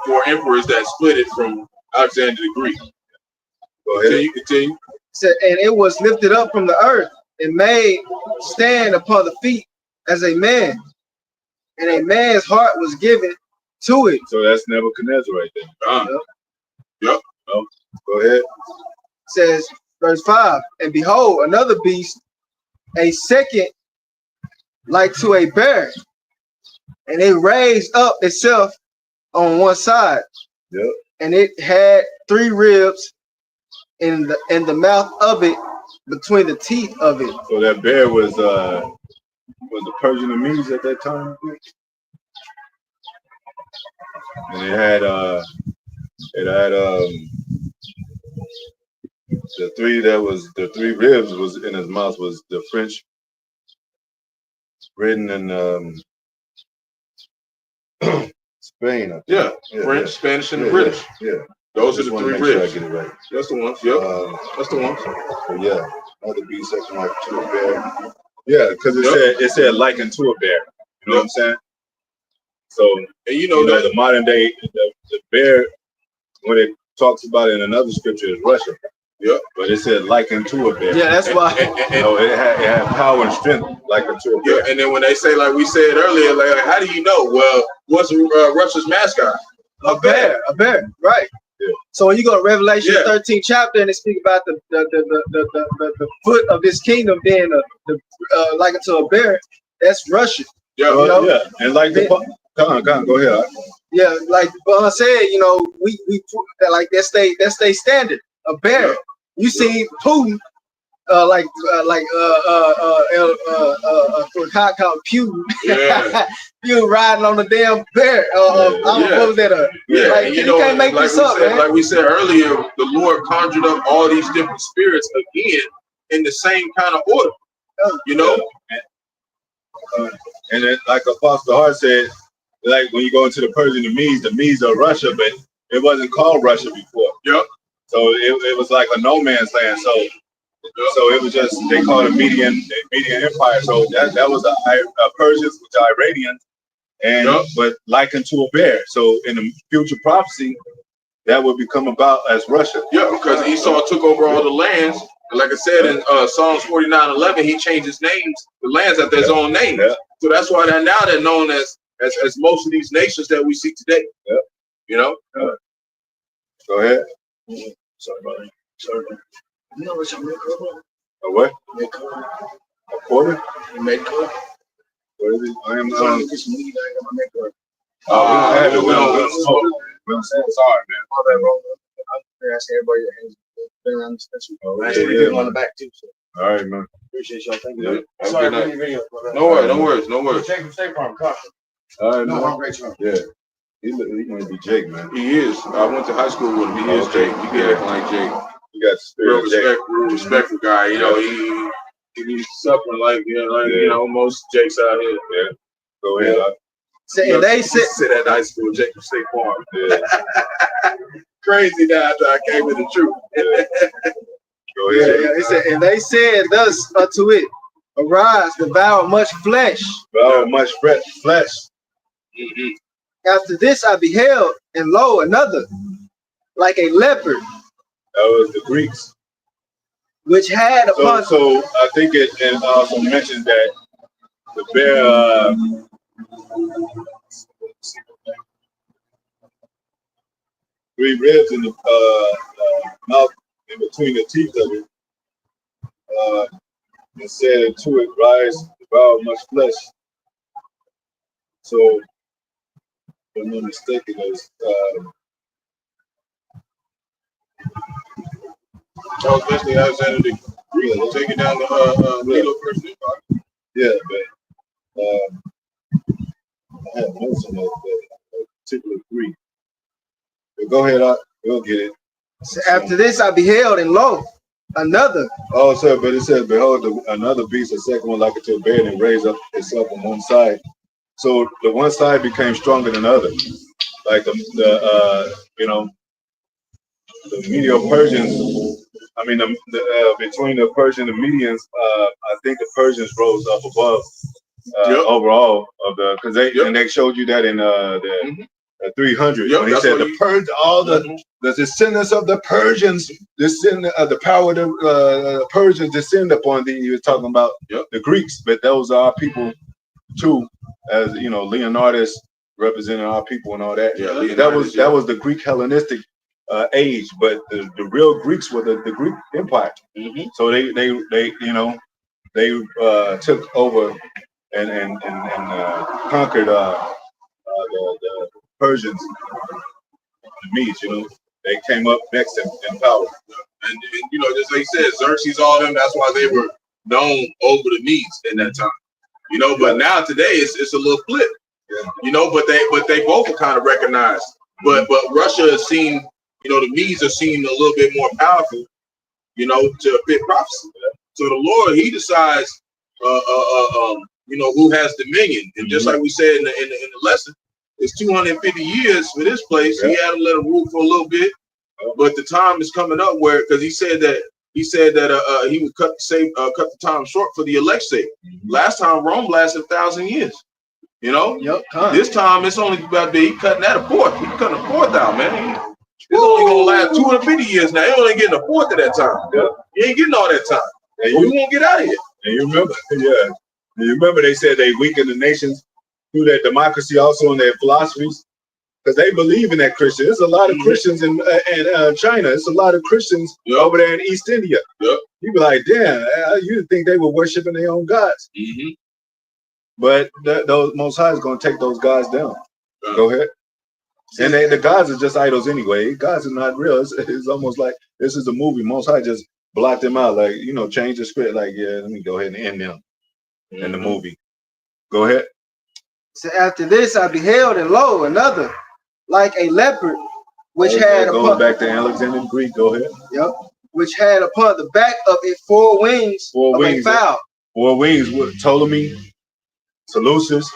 4 emperors that split it from Alexander the Greek. Go ahead. Continue. said, and it was lifted up from the earth and made stand upon the feet as a man, and a man's heart was given to it. So that's Nebuchadnezzar right there. Yep. Oh, go ahead. It says, verse 5, and behold, another beast, a second like to a bear, and it raised up itself on one side. Yep. And it had 3 ribs in the mouth of it, between the teeth of it. So that bear was the Persian and Medes at that time, and it had the 3 ribs was in his mouth was the French, Britain, and Spain. Yeah. French, Spanish, and British. Yeah. Those are the 3 ribs. I get it right. That's the ones. Yep. That's the ones. So yeah, another beast section like to a bear. Yeah, because it said likened to a bear. You know what I'm saying? So and you know that the modern day the bear, when it talks about it in another scripture, is Russia. Yep. But it said likened to a bear. Yeah, that's why. It had power and strength likened to a bear. Yeah, and then when they say, like we said earlier, like how do you know? Well, what's Russia's mascot? A bear, right? Yeah. So when you go to Revelation 13th chapter and they speak about the foot of this kingdom being like to a bear, that's Russia. Yeah, you know? Yeah, and like come on, go ahead. Yeah, like said, we like that's they standard. A bear. Yeah. You see Putin, Putin, Putin riding on the damn bear. What was that? Like, you can't make this up, man. Like we said earlier, the Lord conjured up all these different spirits again in the same kind of order. You know? And then, like Apostle Hart said, like when you go into the Persian the Medes are Russia, but it wasn't called Russia before. Yep. So it was like a no man's land. So it was just, they called it Median Empire. So that was the Persians, which are Iranians, and but likened to a bear. So in the future prophecy, that would become about as Russia. Yeah, because Esau took over all the lands. And like I said in Psalms 49:11, he changed his names, the lands after his own names. Yeah. So that's why they're known as most of these nations that we see today. Yeah. You know? Go ahead. Sorry about that. Sorry. You know what your make up? A what? Make up. A quarter? You make up. What is it? I am Sorry, this weed. I got my make up. We don't smoke. Sorry, man. All that wrong. I'm asking everybody your hands. Been around the special. Last week people on the back too. So. All right, man. Appreciate y'all. Thank you. Yeah. Sorry for your video. No worries. Check from State Farm. Caution. All right, no, man. I'm great. Yeah. He's gonna be Jake, man. He is. I went to high school with him. He is Jake. He be acting like Jake. You got the spirit. Real respectful guy. You know, he's suffering like most Jakes out here. Yeah. Go ahead. And they sit at high school, Jake from State Farm. Yeah. Crazy now after I came to the truth. Go ahead. Yeah, it said, and they said thus unto it, arise, devour much flesh. Devour much flesh. Mm-hmm. After this I beheld, and lo, another, like a leopard. That was the Greeks. which had upon So I think it also mentions that the bear 3 ribs in the mouth in between the teeth of it. And said to it, rise, devour much flesh. So, if I'm not mistaken, it's Charles Wesley Alexander the Greek taking down the Medo-Persian Empire. yeah, but I have notes on that particular Greek. But go ahead, we'll get it. So after this I beheld, and lo, another. Oh, sir, but it says, behold, another beast, a second one like it to a bear, and raised up itself on one side. So the one side became stronger than the other. Like the Medo-Persians, I mean, between the Persian and Medians, I think the Persians rose up above overall of the, because they showed you that in the 300 when he said the Persians, all the descendants of the Persians, the power of the Persians descend upon thee. He was talking about the Greeks, but those are our people too, as you know, Leonardus representing our people and all that. Yeah, that was the Greek Hellenistic age, but the real Greeks were the Greek Empire. So they took over and conquered the Persians, the Medes. They came up next in power. And just like you said, Xerxes, all them. That's why they were known over the Medes in that time. But now today it's a little flip. But they both are kind of recognized. But Russia is seen, the Medes are seen a little bit more powerful, to fit prophecy. So the Lord, He decides, who has dominion. And just like we said in the lesson, it's 250 years for this place. He had to let it rule for a little bit, but the time is coming up where, because he said that he would cut the time short for the elect's sake. Last time Rome lasted 1,000 years. This time it's only about to be cutting that a fourth. He's cutting a fourth out, man. It's only gonna last 250 years now. You're only getting a fourth of that time. Yeah. You ain't getting all that time. And you won't get out of here. And you remember, they said they weakened the nations through their democracy, also in their philosophies, because they believe in that Christian. There's a lot of Christians in China. There's a lot of Christians over there in East India. You be like, damn, you'd think they were worshiping their own gods. But those Most High is going to take those gods down. Go ahead. And the gods are just idols anyway. Gods are not real. It's almost like this is a movie. Most High just blocked them out, like, change the script. Like, let me go ahead and end them in the movie. Go ahead. So after this I beheld, and lo, another, like a leopard, which had going back to Alexander the Greek. Go ahead. Which had upon the back of it 4 wings of a fowl. 4 wings with Ptolemy, Seleucus,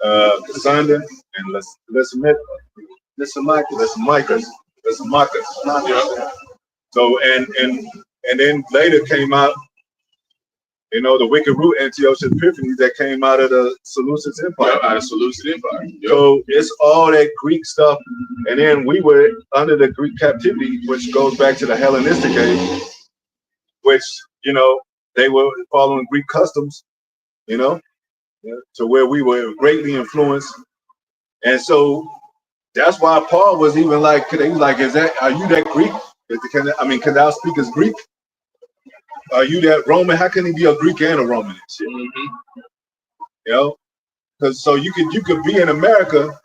Cassander, and Lysimachus. So and then later came out, the wicked root Antiochus Epiphanes that came out of the Seleucid Empire. Out of Seleucid Empire. So it's all that Greek stuff. And then we were under the Greek captivity, which goes back to the Hellenistic age, which, they were following Greek customs, to where we were greatly influenced. And so that's why Paul was even like, he was like, are you that Greek? Can thou speak as Greek? Are you that Roman? How can he be a Greek and a Roman and shit? Because so you could be in America,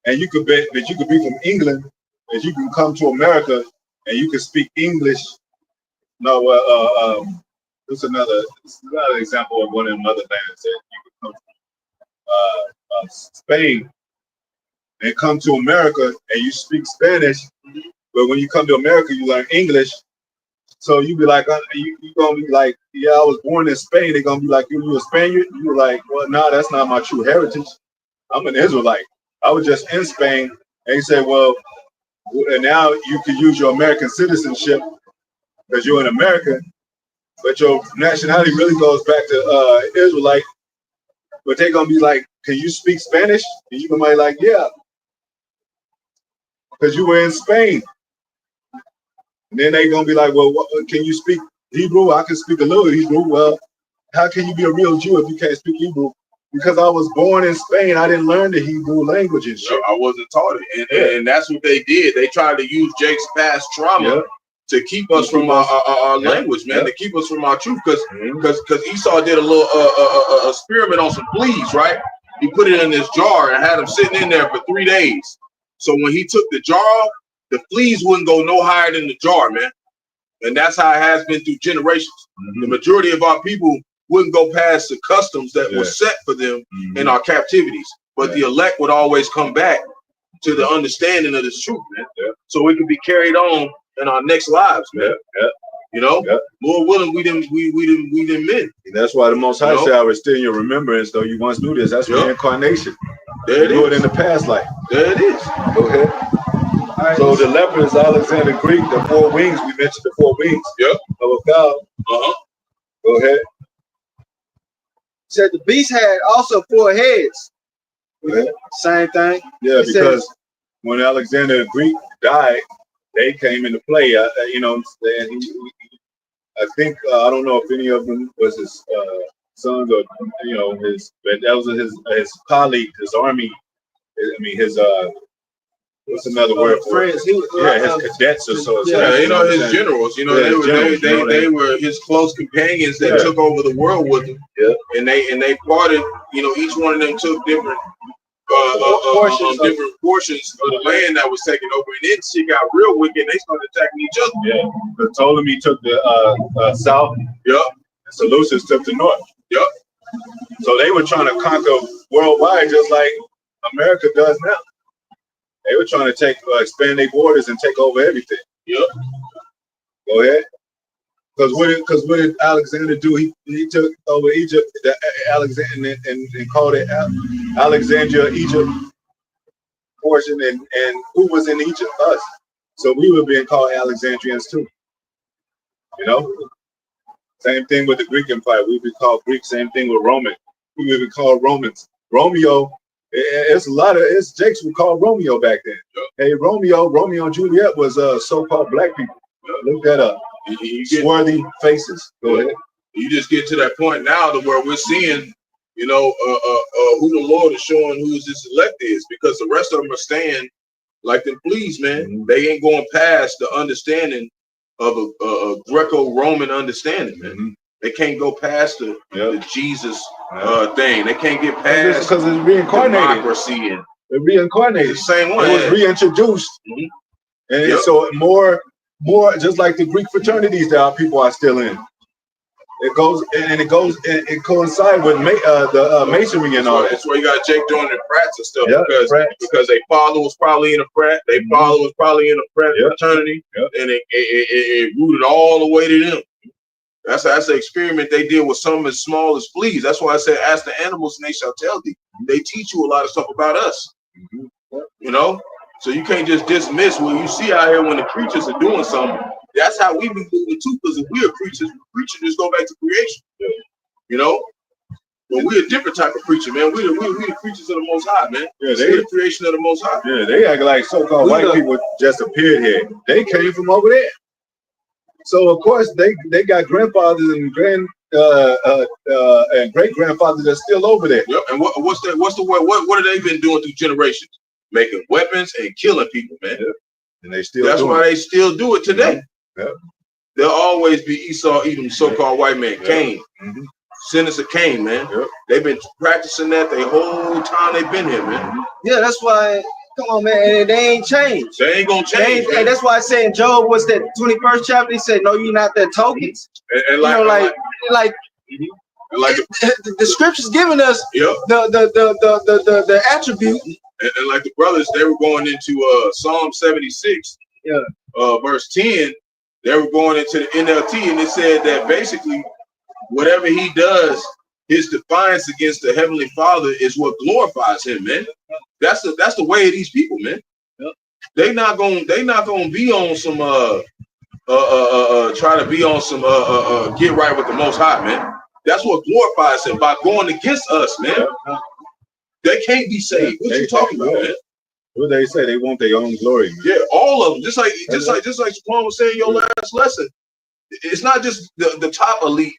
and you could be from England, and you can come to America and you can speak English. There's another example of one of them other lands that you could come from Spain and come to America and you speak Spanish, but when you come to America you learn English. So you be like, you gonna be like, yeah, I was born in Spain. They're gonna be like, you a Spaniard? You're like, well, no, that's not my true heritage. I'm an Israelite. I was just in Spain. And he said, well, and now you can use your American citizenship because you're in America, but your nationality really goes back to Israelite. But they're gonna be like, can you speak Spanish? And you gonna be like, yeah, because you were in Spain. And then they gonna be like, well, can you speak Hebrew? I can speak a little Hebrew. Well, how can you be a real Jew if you can't speak Hebrew? Because I was born in Spain, I didn't learn the Hebrew language and shit. I wasn't taught it, and that's what they did. They tried to use Jake's past trauma to keep us from our language, man, to keep us from our truth. Because Esau did a little experiment on some fleas, right? He put it in this jar and had them sitting in there for 3 days. So when he took the jar off, the fleas wouldn't go no higher than the jar, man. And that's how it has been through generations. The majority of our people wouldn't go past the customs that were set for them in our captivities. But the elect would always come back to the understanding of this truth, man. So it could be carried on in our next lives, man. You know, Lord willing, we didn't mend. That's why the Most High said, I was still in your remembrance, though you once knew this. That's reincarnation. There it is. Do it in the past life. There it is. Go ahead. Right. So the leopard is Alexander Greek. The 4 wings, we mentioned the 4 wings of a cow. Go ahead. Said the beast had also 4 heads. Same thing. Yeah, because when Alexander the Greek died, they came into play. You know, I think I don't know if any of them was his sons or that was his colleague, his army. I mean, his what's another word for it? His cadets or so. You know, his generals. You know, they were his close companions that took over the world with him. And they parted. You know, each one of them took different portions of the land that was taken over, and then shit got real wicked. And they started attacking each other. But Ptolemy took the south. And Seleucus took the north. So they were trying to conquer worldwide, just like America does now. They were trying to expand their borders and take over everything. Go ahead. Because what did Alexander do? He took over Egypt, Alexander, and called it Alexandria, Egypt portion, and who was in Egypt? Us. So we were being called Alexandrians too. You know? Same thing with the Greek Empire. We'd be called Greek. Same thing with Roman. We would be called Romans. Romeo. It's Jakes would call Romeo back then. Hey, Romeo and Juliet was so-called black people. Look that up. Swarthy faces. Go ahead. You just get to that point now to where we're seeing, you know, who the Lord is showing who this elect is, because the rest of them are staying like them fleas, man. They ain't going past the understanding of a Greco-Roman understanding, man. They can't go past the Jesus thing. They can't get past because it's reincarnated. Democracy and they're reincarnated. The same way. It was reintroduced. And so more just like the Greek fraternities that our people are still in. It coincides with the masonry and all that. That's why you got Jake doing the frats and stuff, because their father was probably in a frat, their father was probably in a frat fraternity, and it rooted all the way to them. That's the experiment they did with some as small as fleas. That's why I said, ask the animals and they shall tell thee. They teach you a lot of stuff about us. You know? So you can't just dismiss what you see out here when the creatures are doing something. That's how we be moving too, because if we're creatures just go back to creation. You know? But we're a different type of creature, man. We're the creatures of the Most High, man. We're the creation of the Most High. Yeah, they act like so-called white people just appeared here. They came from over there. So of course they got grandfathers and great grandfathers that's still over there. And what have they been doing through generations? Making weapons and killing people, man. And they still. That's why they still do it today. There'll always be Esau, Edom, so-called white man, Cain. Sentence of Cain, man. They've been practicing that the whole time they've been here, man. Yeah, that's why. Come on, man. They ain't changed. They ain't gonna change. And that's why I say in Job, what's that 21st chapter? He said, "No, you're not their tokens." And like the scriptures giving us the attribute. And like the brothers, they were going into Psalm 76, verse 10. They were going into the NLT, and it said that basically whatever he does, his defiance against the Heavenly Father is what glorifies him, man. That's the way of these people, man. They not gonna be on some try to be on some get right with the Most High, man. That's what glorifies him, by going against us, man. They can't be saved. What you talking about, man? What they say, they want their own glory. Man. Yeah, all of them. Just like Spawn was saying in your last lesson. It's not just the top elite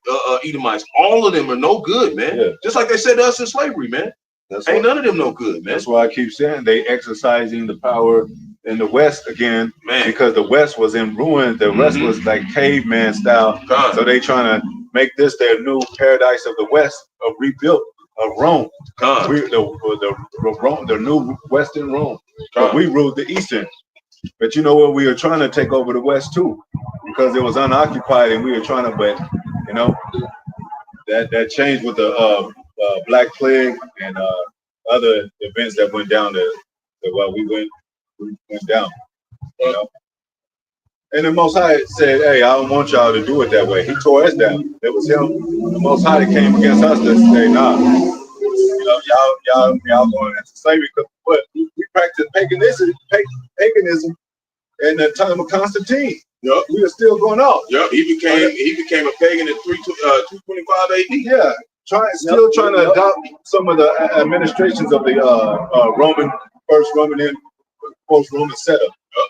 Edomites. All of them are no good, man. Yeah. Just like they said to us in slavery, man. Ain't none of them no good, man. That's why I keep saying they exercising the power in the West again, man. Because the West was in ruin. The West was like caveman style. God. So they trying to make this their new paradise of the West, a rebuilt of Rome. God. The new Western Rome. But we ruled the Eastern. But you know what? We were trying to take over the West too, because it was unoccupied, and we were trying to. But you know, that changed with the Black Plague and other events that went down there. Well, we went down. You know, and the Most High said, "Hey, I don't want y'all to do it that way." He tore us down. It was him, the Most High, that came against us to say, "Nah, you know, y'all going into slavery." But we practiced paganism in the time of Constantine. Yep. We are still going off. Yep. He became a pagan in 225 AD. Yeah. Still trying to adopt some of the administrations of the first Roman and post-Roman setup. Yep.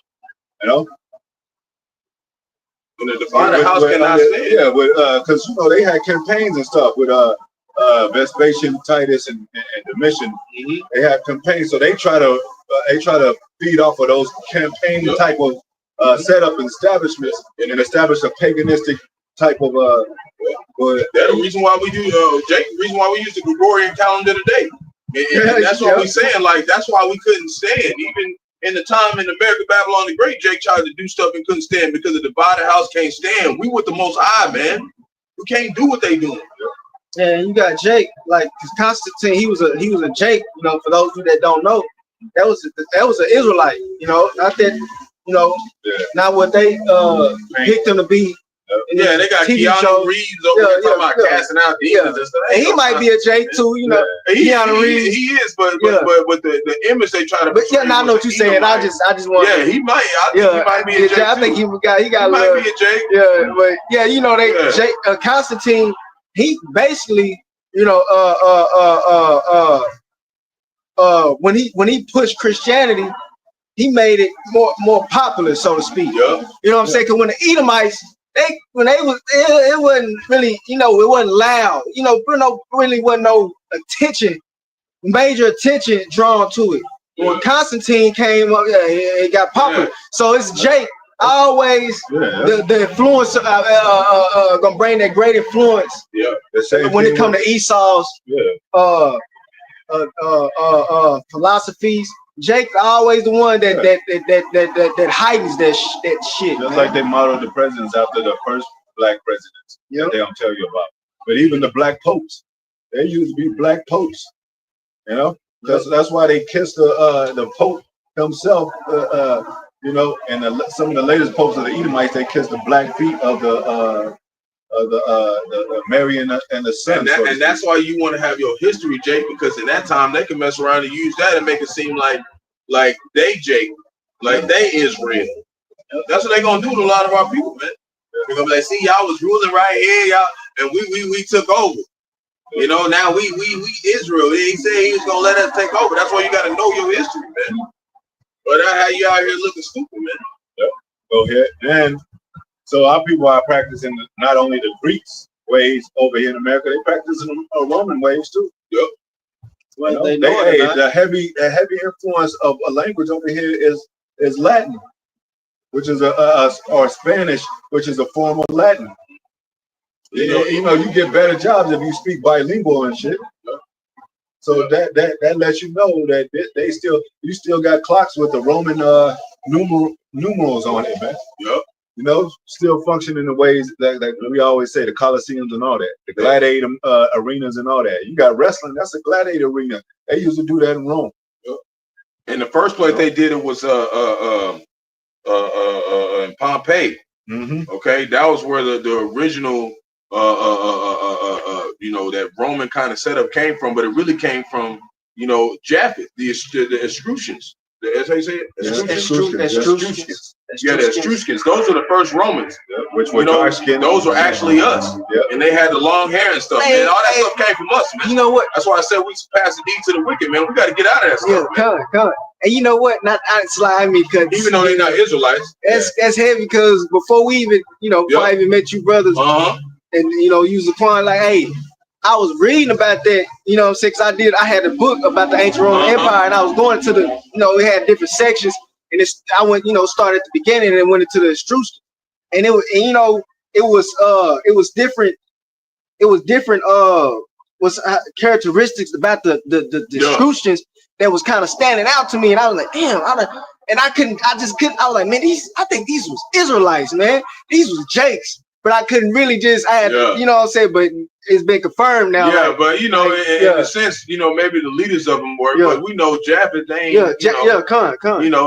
You know? And the divided house cannot stand. Yeah, because you know they had campaigns and stuff with Vespasian, Titus, and Domitian. Mm-hmm. They had campaigns, so they try to feed off of those campaign type of setup and establishments and establish a paganistic type of that's the reason why we do Jake. The reason why we use the Gregorian calendar today. And that's what we're saying. Like that's why we couldn't stand even. In the time in America, Babylon the Great, Jake tried to do stuff and couldn't stand because the divided house can't stand. We with the Most High, man. We can't do what they doing. Yeah, you got Jake, like Constantine. He was a Jake. You know, for those of you that don't know, that was an Israelite. You know, not that not what they picked him to be. Yeah, they got Keanu Reeves over there talking about casting out demons and stuff. And he might be a Jake too, you know. Keanu Reeves. He is, but the image they try to. But yeah, I know what you're saying. I just want. Yeah, he might. I think he might be a Jake. I think he got. He might be a Jake. Yeah, but yeah, you know Jake Constantine. He basically, you know, when he pushed Christianity, he made it more popular, so to speak. Yeah. You know what I'm saying? Because when the Edomites. It wasn't really, you know, it wasn't loud, you know, really wasn't no major attention drawn to it. When Constantine came up, it got popular. Yeah. So it's Jake always the influence gonna bring that great influence. Yeah. When it comes to Esau's philosophies. Jake's always the one that heightens that shit. Just like they modeled the presidents after the first black presidents that they don't tell you about. But even the black popes, they used to be black popes. You know, that's why they kissed the pope himself. You know, and some of the latest popes of the Edomites, they kissed the black feet of the Mary and the son. And that's why you want to have your history, Jake, because in that time they can mess around and use that and make it seem like they Jake, like they Israel. That's what they're gonna do to a lot of our people, man. They're gonna be like, see, y'all was ruling right here, y'all, and we took over. You know, now we Israel. He said he was gonna let us take over. That's why you gotta know your history, man. But that's how you out here looking stupid, man. Yep. Go ahead. And so our people are practicing not only the Greeks ways over here in America, they practice the Roman ways too. Yep. Well, the heavy influence of a language over here is Latin, which is or Spanish, which is a form of Latin. You know, you get better jobs if you speak bilingual and shit. So that lets you know that you still got clocks with the Roman numerals on it, man. Yep. You know, still function in the ways that we always say, the Colosseums and all that, the gladiator arenas and all that. You got wrestling, that's a gladiator arena. They used to do that in Rome. Yep. In the first place they did it was in Pompeii. Mm-hmm. Okay, that was where the original you know, that Roman kind of setup came from, but it really came from, you know, Japheth, the Etruscans. That's how you say it? Etruscans. Yeah, the Etruscans. Those are the first Romans. Yeah, which were You know, dark skinned. those were actually us. Yeah. And they had the long hair and stuff, man. All that stuff came from us, man. You know what? That's why I said we pass the deed to the wicked, man. We got to get out of that Yeah, stuff, man. come. And you know what? Not slide me because Even though they're not Israelites. that's heavy because before we even, before I even met you brothers, and use the point like, hey, I was reading about that, what I'm saying, 'cause I had a book about the ancient Roman Empire, and I was going to the, we had different sections, and I went, started at the beginning and then went into the Etruscan, and it was, it was different characteristics about the Etruscans that was kind of standing out to me, and I was like, damn, I was like, man, I think these was Israelites, man, these was Jakes. But I couldn't really I had, what I'm saying, but it's been confirmed now. Yeah, like, but in a sense, maybe the leaders of them were, but we know Japheth, they ain't, come.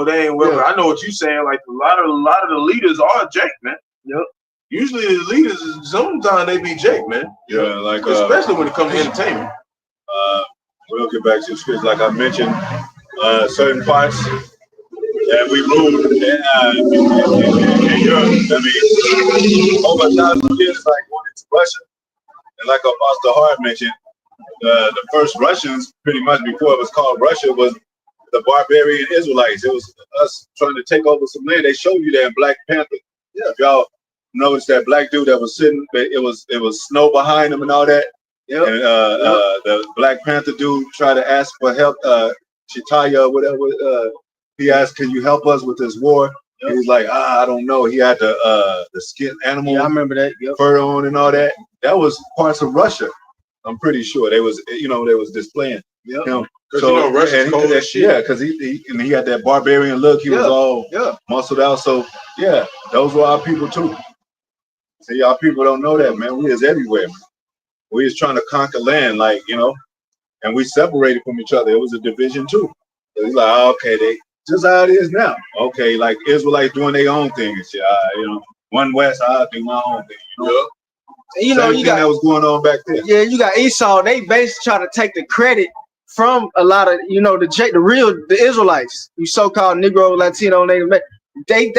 They ain't, I know what you're saying, like a lot of the leaders are Jake, man. Yep. Usually the leaders, sometimes they be Jake, man. Yeah, like especially when it comes to entertainment. We'll get back to the scripts. Like I mentioned, certain parts that we ruled in Europe. I mean, over 1,000 years, like going into Russia, and like Apostle Hart mentioned, the first Russians, pretty much before it was called Russia, was the barbarian Israelites. It was us trying to take over some land. They showed you that in Black Panther. Yeah, if y'all noticed that black dude that was sitting, it was snow behind him and all that. Yeah, and the Black Panther dude tried to ask for help. Chitaya or whatever. He asked, "Can you help us with this war?" Yep. He was like, I don't know. He had the skin animal. Yeah, I remember that. Yep. Fur on and all that. That was parts of Russia. I'm pretty sure they was displaying. Yep. Him. So Russia's cold as shit. Yeah, because he had that barbarian look. He was all muscled out. So yeah, those were our people too. See, our people don't know that, man. We is everywhere. We is trying to conquer land, and we separated from each other. It was a division too. So he's like, okay, they just how it is now. Okay, like Israelites doing their own thing and shit. One West, I'll do my own thing. And you got that was going on back there. Yeah, you got Esau. They basically try to take the credit from a lot of the Israelites. You so-called Negro, Latino, Native. They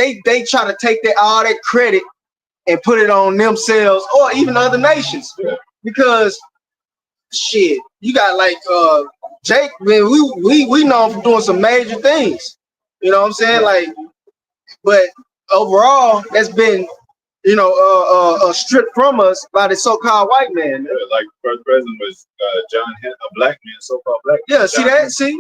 try to take all that credit and put it on themselves or even other nations. Yeah. Because shit, you got like Jake, man, we know him for doing some major things. You know what I'm saying? Like, but overall, that's been, stripped from us by the so-called white man. Yeah, like first president was John Henry, a black man, so-called black man. Yeah, see that? See?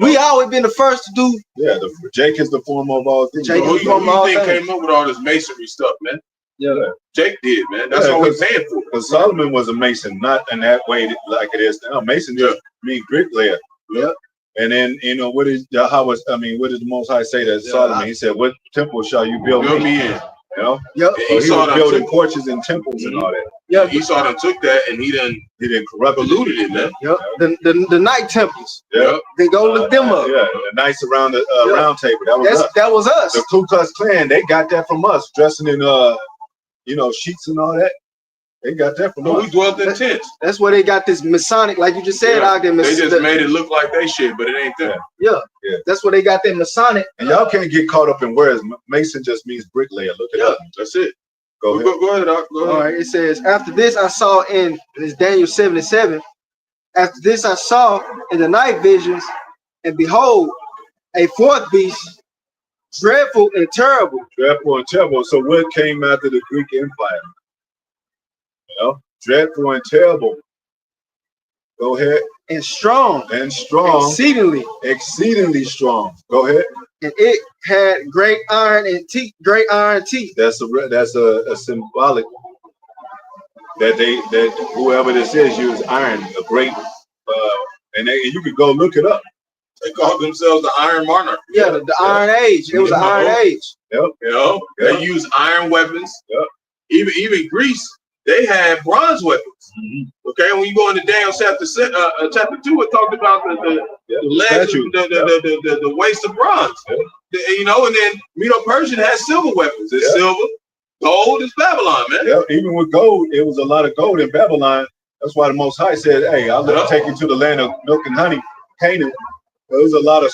We always been the first to do. Yeah, Jake is the former of all things. Jake is the former of all things. Came up with all this masonry stuff, man. Yeah, Jake did, man. That's all we're paying for. Because Solomon was a mason, not in that way like it is now. Mason just mean bricklayer. Yeah. And then what did the Most High say to Solomon? He said, "What temple shall you build me in?" Yep. So he was building porches and temples and all that. Yeah. Esau done took that and he didn't polluted it, man. Yep. The night temples. Yep. They go look them up. Yeah. The knights around the round table. That was us. The Ku Klux Klan, they got that from us, dressing in sheets and all that. They got that from us. We dwelt in tents. That's where they got this Masonic, like you just said, They just made it look like they shit, but it ain't them. Yeah. That's where they got that Masonic. And y'all can't get caught up in words. Mason just means bricklayer. Look it up. That's it. Go ahead. Go ahead, Doc. Go ahead. All right. It says, after this I saw in this Daniel 7:7. After this I saw in the night visions, and behold, a fourth beast, dreadful and terrible. Dreadful and terrible. So what came after the Greek Empire? Dreadful and terrible. Go ahead. And strong. Exceedingly strong. Go ahead. And it had great iron teeth. That's a symbolic that whoever this is used iron, a great and you could go look it up. They called themselves the Iron Monarch. Yeah, the Iron Age. It was the Iron Age. Yep. They used iron weapons. Yep. Even Greece, they had bronze weapons. Mm-hmm. Okay, when you go into Daniel chapter 2, it talked about the legs, the waist of bronze. Yep. And then Medo-Persian has silver weapons. It's silver, gold is Babylon, man. Yeah, even with gold, it was a lot of gold in Babylon. That's why the Most High said, "Hey, I'll take you to the land of milk and honey, Canaan." was a lot of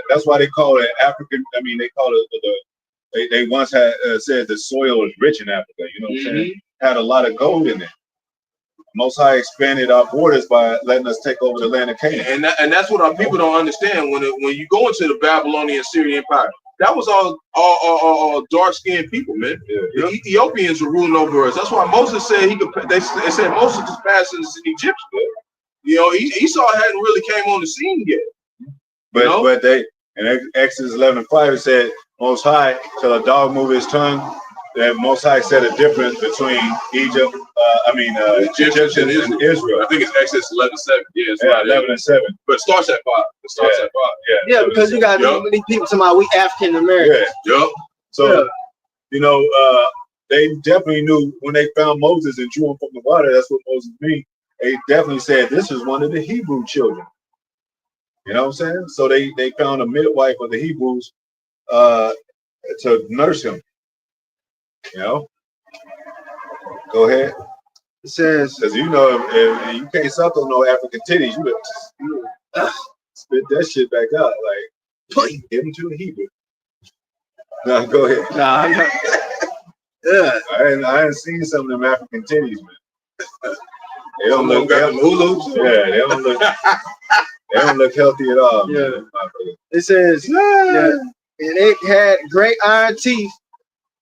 that's why they call it African. I mean, they call it they once had said the soil is rich in Africa. You know what I'm saying? Had a lot of gold in it. Most High expanded our borders by letting us take over the land of Canaan. And that's what our people don't understand. When you go into the Babylonian Syrian Empire, that was all dark-skinned people, man. Yeah. The Ethiopians were ruling over us. That's why Moses said he could. They said Moses just passed as an Egyptian. You know, Esau hadn't really came on the scene yet. But they in Exodus 11:5 it said Most High shall a dog move his tongue. That Most High said a difference between Egypt, Egyptians and Israel. I think it's Exodus 11:7. Yeah, it's right, 11 and 7. But it starts at 5. It starts at 5. Yeah, because you got these people talking about we African Americans. Yup. So, you know, they definitely knew when they found Moses and drew him from the water. That's what Moses means. They definitely said this is one of the Hebrew children. You know what I'm saying? So they found a midwife of the Hebrews to nurse him. You know, go ahead. It says, because you know, if you can't suckle no African titties, you spit that shit back out. Like, give them to the Hebrew. Now, go ahead. Nah, I'm not. Yeah. I ain't seen some of them African titties, man. They don't look. Got them Hulus. Yeah, they don't look. They don't look healthy at all. Yeah. Man. It says, yeah, and it had great iron teeth.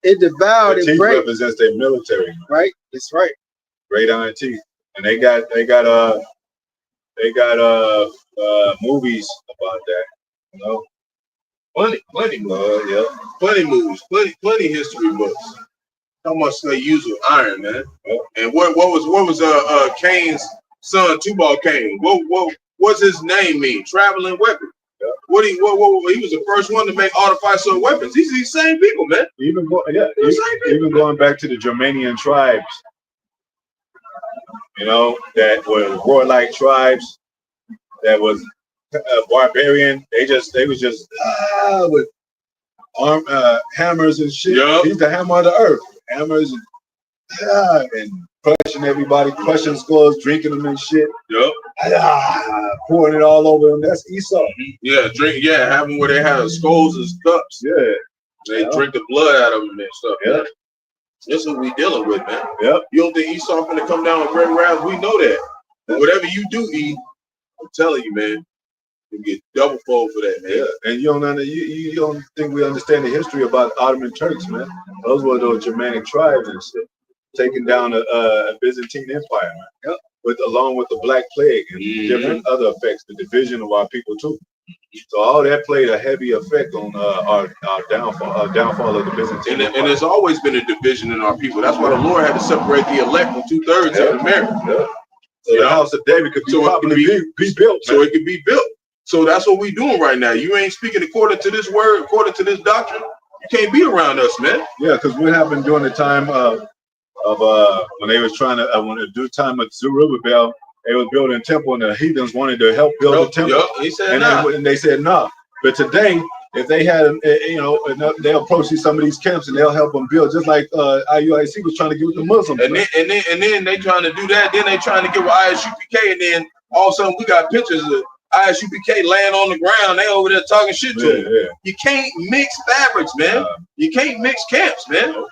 It devoured the and teeth break. represents their military. Right? That's right. Great iron teeth, and they got movies about that. You know, Plenty movies. yeah, Plenty movies. Plenty history books. How much they use with iron, man. Yeah. And what was Cain's son, Tubal Cain? What what's his name mean? Traveling weapon. Yeah. What he was the first one to make artificial weapons. These are the same people, man. even going back to the Germanian tribes, you know, that were warlike tribes, that was barbarian. They was just with hammers and shit. Yep. He's the hammer of the earth. Hammers and crushing everybody, crushing skulls, drinking them and shit. Yep. Pouring it all over them. That's Esau. Yeah, having where they have skulls as cups. Yeah. They drink the blood out of them and stuff. Yeah. Man. That's what we dealing with, man. Yep. You don't think Esau finna come down with great wrath? We know that. But whatever you do, E, I'm telling you, man, you get double fold for that, man. Yeah. And you don't think we understand the history about Ottoman Turks, man. Those were those Germanic tribes and shit, taking down a Byzantine Empire, man. Yep. Along with the Black Plague and different other effects, the division of our people too. So all that played a heavy effect on our downfall of the Byzantine Empire. And there's always been a division in our people. That's why the Lord had to separate the elect from 2/3 of America. Yeah. So the house of David could be be built. So it could be built. So that's what we're doing right now. You ain't speaking according to this word, according to this doctrine. You can't be around us, man. Yeah, because what happened during the time of when they was trying to when the time of Zerubbabel, they was building a temple and the heathens wanted to help build the temple. Yep. He said and they said no. But today, if they had, they'll approach some of these camps and they'll help them build, just like IUIC was trying to get with the Muslims. And then they trying to do that. Then they trying to get with ISUPK, and then all of a sudden we got pictures of ISUPK laying on the ground. They over there talking shit to them. Yeah. You can't mix fabrics, man. You can't mix camps, man.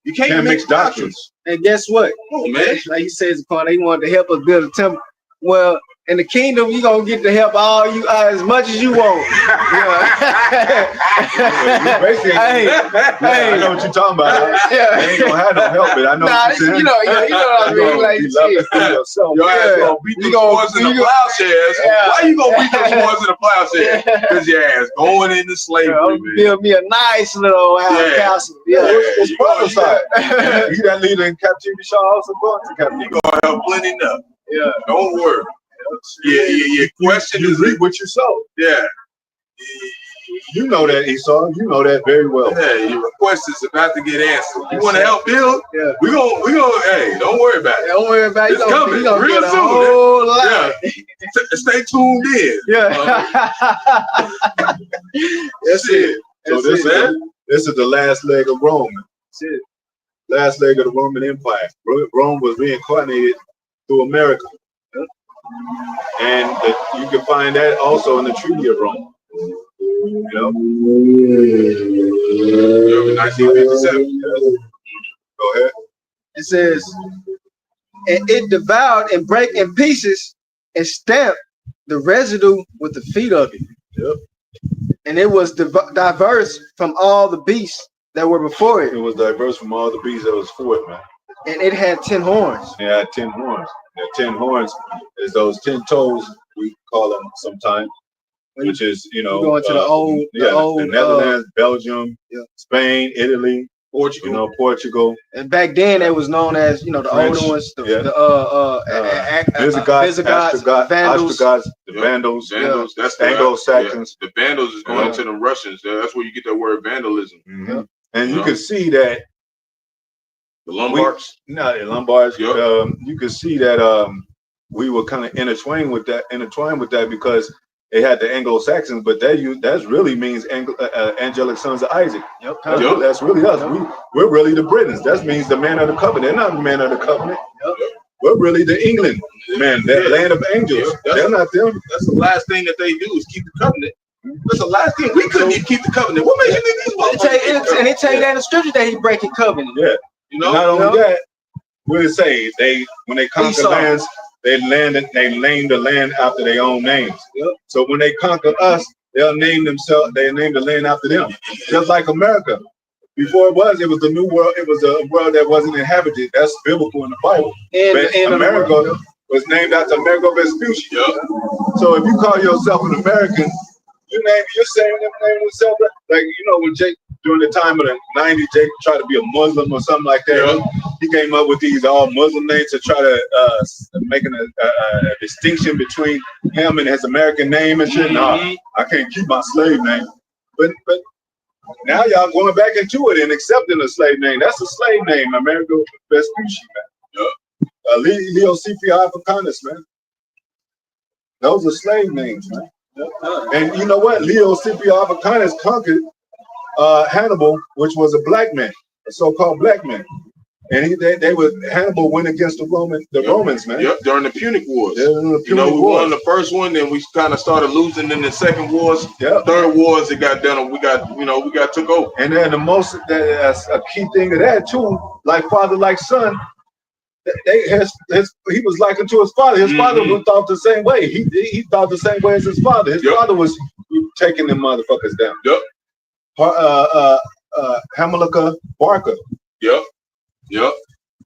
You can't mix doctrines. And guess what? Oh, man. Like he says, they wanted to help us build a temple. Well, in the kingdom, you gonna get to help all you as much as you want. I know what you're talking about. They ain't gonna have no help, but I know what you're saying. You know what I mean. Like, your ass gonna beat those ones in the plowshares. Why you gonna beat those ones in the plowshares? Because your ass going into slavery, man. Build me a nice little castle. It's prophesied. He that leader in captivity shall also go into captivity. You gonna have plenty enough. Yeah. Don't worry. Yeah. Question is reap what you sow. Yeah. You know that, Esau. You know that very well. Yeah, your request is about to get answered. You want to help build? Yeah. We gonna. Hey, don't worry about it. Don't worry about it. It's coming real soon. Yeah. Stay tuned in. Yeah. That's it. So this is the last leg of Rome. That's it. Last leg of the Roman Empire. Rome was reincarnated through America. And you can find that also in the Treaty of Rome. You know? 1957. Go ahead. It says, and it devoured and brake in pieces and stamped the residue with the feet of it. Yep. And it was diverse from all the beasts that were before It it. was diverse from all the beasts that was for it, man. And it had 10 horns. It had 10 horns. The 10 horns is those 10 toes, we call them sometimes, which is, you know, You go into the Netherlands, Belgium, yeah. Spain, Italy, Portugal. you know, Portugal. And back then it was known as, you know, the French, older ones, Visigoths, Vandals. Ostrogoths, the Vandals, Vandals. That's Anglo-Saxons. The Vandals is going to the Russians. That's where you get that word vandalism. Mm-hmm. And you can see that the Lombards. The Lombards. Yep. You can see that we were kind of intertwined with that because they had the Anglo-Saxons, but that really means angelic sons of Isaac. Yep. That's really us. We're really the Britons. That means the man of the covenant. They're not the man of the covenant. Yep. We're really the England man, that land of angels. Yep. They're not them. That's the last thing that they do is keep the covenant. That's the last thing. We couldn't even keep the covenant. What makes you think these motherfuckers? And it tell you that in the scripture that he breaking covenant. Yeah. You know? Not only that, what did it say? When they conquer lands, they name the land after their own names. Yep. So when they conquer us, they'll name the land after them. Just like America. Before it was the New World. It was a world that wasn't inhabited. That's biblical in the Bible. But America was named after Amerigo Vespucci. Yep. So if you call yourself an American, you're saying them naming yourself like, you know, when Jake during the time of the 90s, Jake tried to be a Muslim or something like that. Yeah. He came up with these all Muslim names to try to making a distinction between him and his American name and shit. Nah, I can't keep my slave name. But now y'all going back into it and accepting a slave name. That's a slave name, Amerigo Vespucci, man. Yeah. Leo Scipio Africanus, man. Those are slave names, man. And you know what? Leo Scipio Africanus conquered Hannibal, which was a black man, a so-called black man. And Hannibal went against the Romans, man. Yep, during the Punic Wars. Yeah, we won the first one, then we kind of started losing in the second wars. Yep. Third wars, it got done. We got took over. And then that's a key thing of that too, like father, like son. He was likened to his father. His father thought the same way. He thought the same way as his father. His father was taking them motherfuckers down. Yep. Hamilcar Barca. Yep.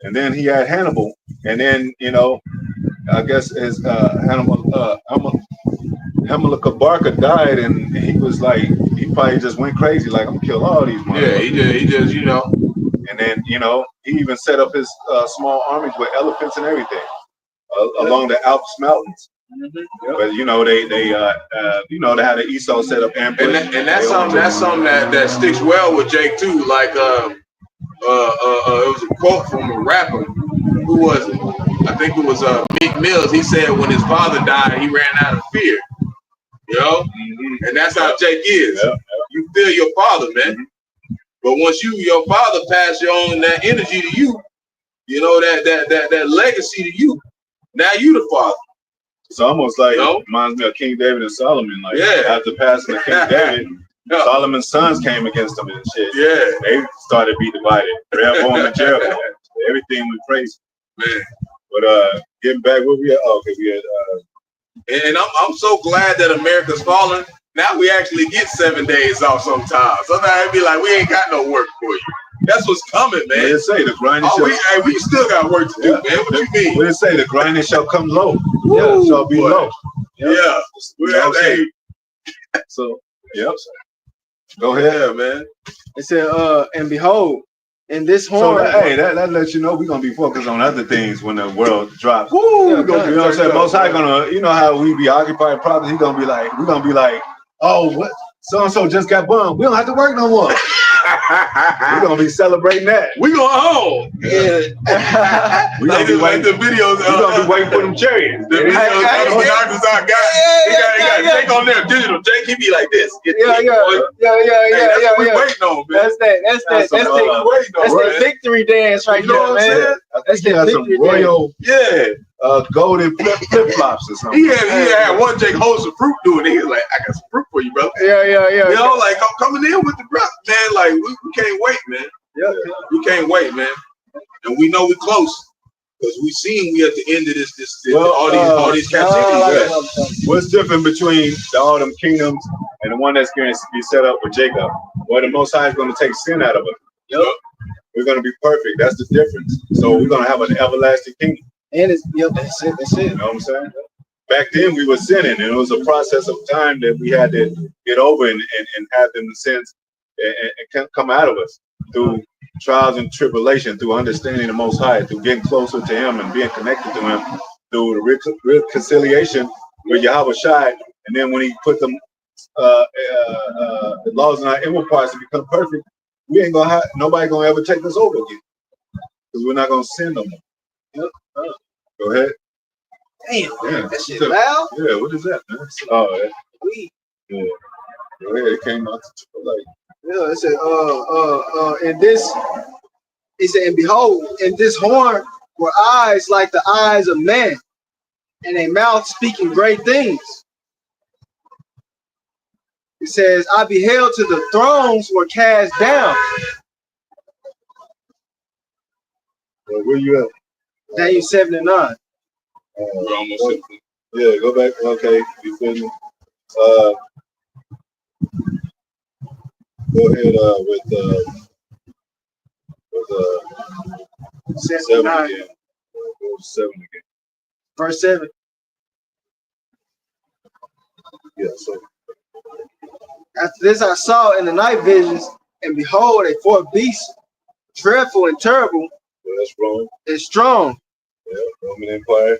And then he had Hannibal. And then, you know, I guess his Hamilcar Barca died, and he was like, he probably just went crazy, like, I'm gonna kill all these motherfuckers. Yeah, he just, you know. And then, you know, he even set up his small armies with elephants and everything along the Alps mountains. But you know, they you know, they had the Esau set up ambush. And that's something that sticks well with Jake too. Like it was a quote from a rapper. Who was it? I think it was Meek Mills. He said when his father died, he ran out of fear. You know, and that's how Jake is. You feel your father, man. But once your father passed on that energy to you, you know, that legacy to you. Now you the father. It's almost like reminds me of King David and Solomon. Like after passing the King David, Solomon's sons came against him and shit. Yeah, they started being divided. Rehoboam and Jeroboam. Everything went crazy, man. But getting back where we at? Oh, okay, we had. And I'm so glad that America's fallen. Now we actually get 7 days off sometimes. Sometimes it'd be like, we ain't got no work for you. That's what's coming, man. What did it say? The grinding we still got work to do, man. What you mean? What did it say? The grinding shall come low. Woo, shall be low. Yeah. So, go ahead, man. It said, and behold, in this horn. So that lets you know we're gonna be focused on other things when the world drops. Woo, you know what I'm saying? Most High gonna, you know how we be occupied problems. We're gonna be like, oh, what? So-and-so just got bummed. We don't have to work no more. We're gonna be celebrating that. We going home. Yeah. We're gonna be waiting. The videos. We're gonna be waiting for them chariots. The videos. Got Jake on there digital. Jake, he be like this. Yeah. That's what we waiting on, man. That's that victory dance right there, man. That's that victory royal. Dance. Yeah. golden flip flops or something. He had one Jake hold some fruit doing it. He was like, I got some fruit for you, brother. Yeah. You know, like I'm coming in with the grub, man. Like we can't wait, man. Yeah. We can't wait, man. And we know we're close because we seen we at the end of this all these captivities. What's different between all them kingdoms and the one that's going to be set up for Jacob? Well, the Most High is going to take sin out of us. Yep. We're going to be perfect. That's the difference. So we're going to have an everlasting kingdom. And it's that's it. You know what I'm saying? Back then we were sinning, and it was a process of time that we had to get over and have them sins and come out of us through trials and tribulation, through understanding the Most High, through getting closer to Him and being connected to Him, through the reconciliation with Yahweh Shai, and then when He put them the laws in our inward parts to become perfect, we ain't gonna have nobody gonna ever take us over again because we're not gonna sin no more. Yep. Go ahead. Damn, Yeah. that shit loud. Yeah, what is that, man? Oh, We. yeah. Go ahead. It came out to like. Yeah, it said, and this, he said, and behold, in this horn were eyes like the eyes of man, and a mouth speaking great things. It says, I beheld till the thrones were cast down. Well, where you at? Daniel 7 and 9. We're almost at Yeah, go back. Okay, you feel me? Go ahead with 7 7 and 9. again. Go 7 again. Verse 7. Yeah, so After this I saw in the night visions, and behold, a fourth beast, dreadful and terrible, that's wrong. and strong, Yeah, Roman Empire.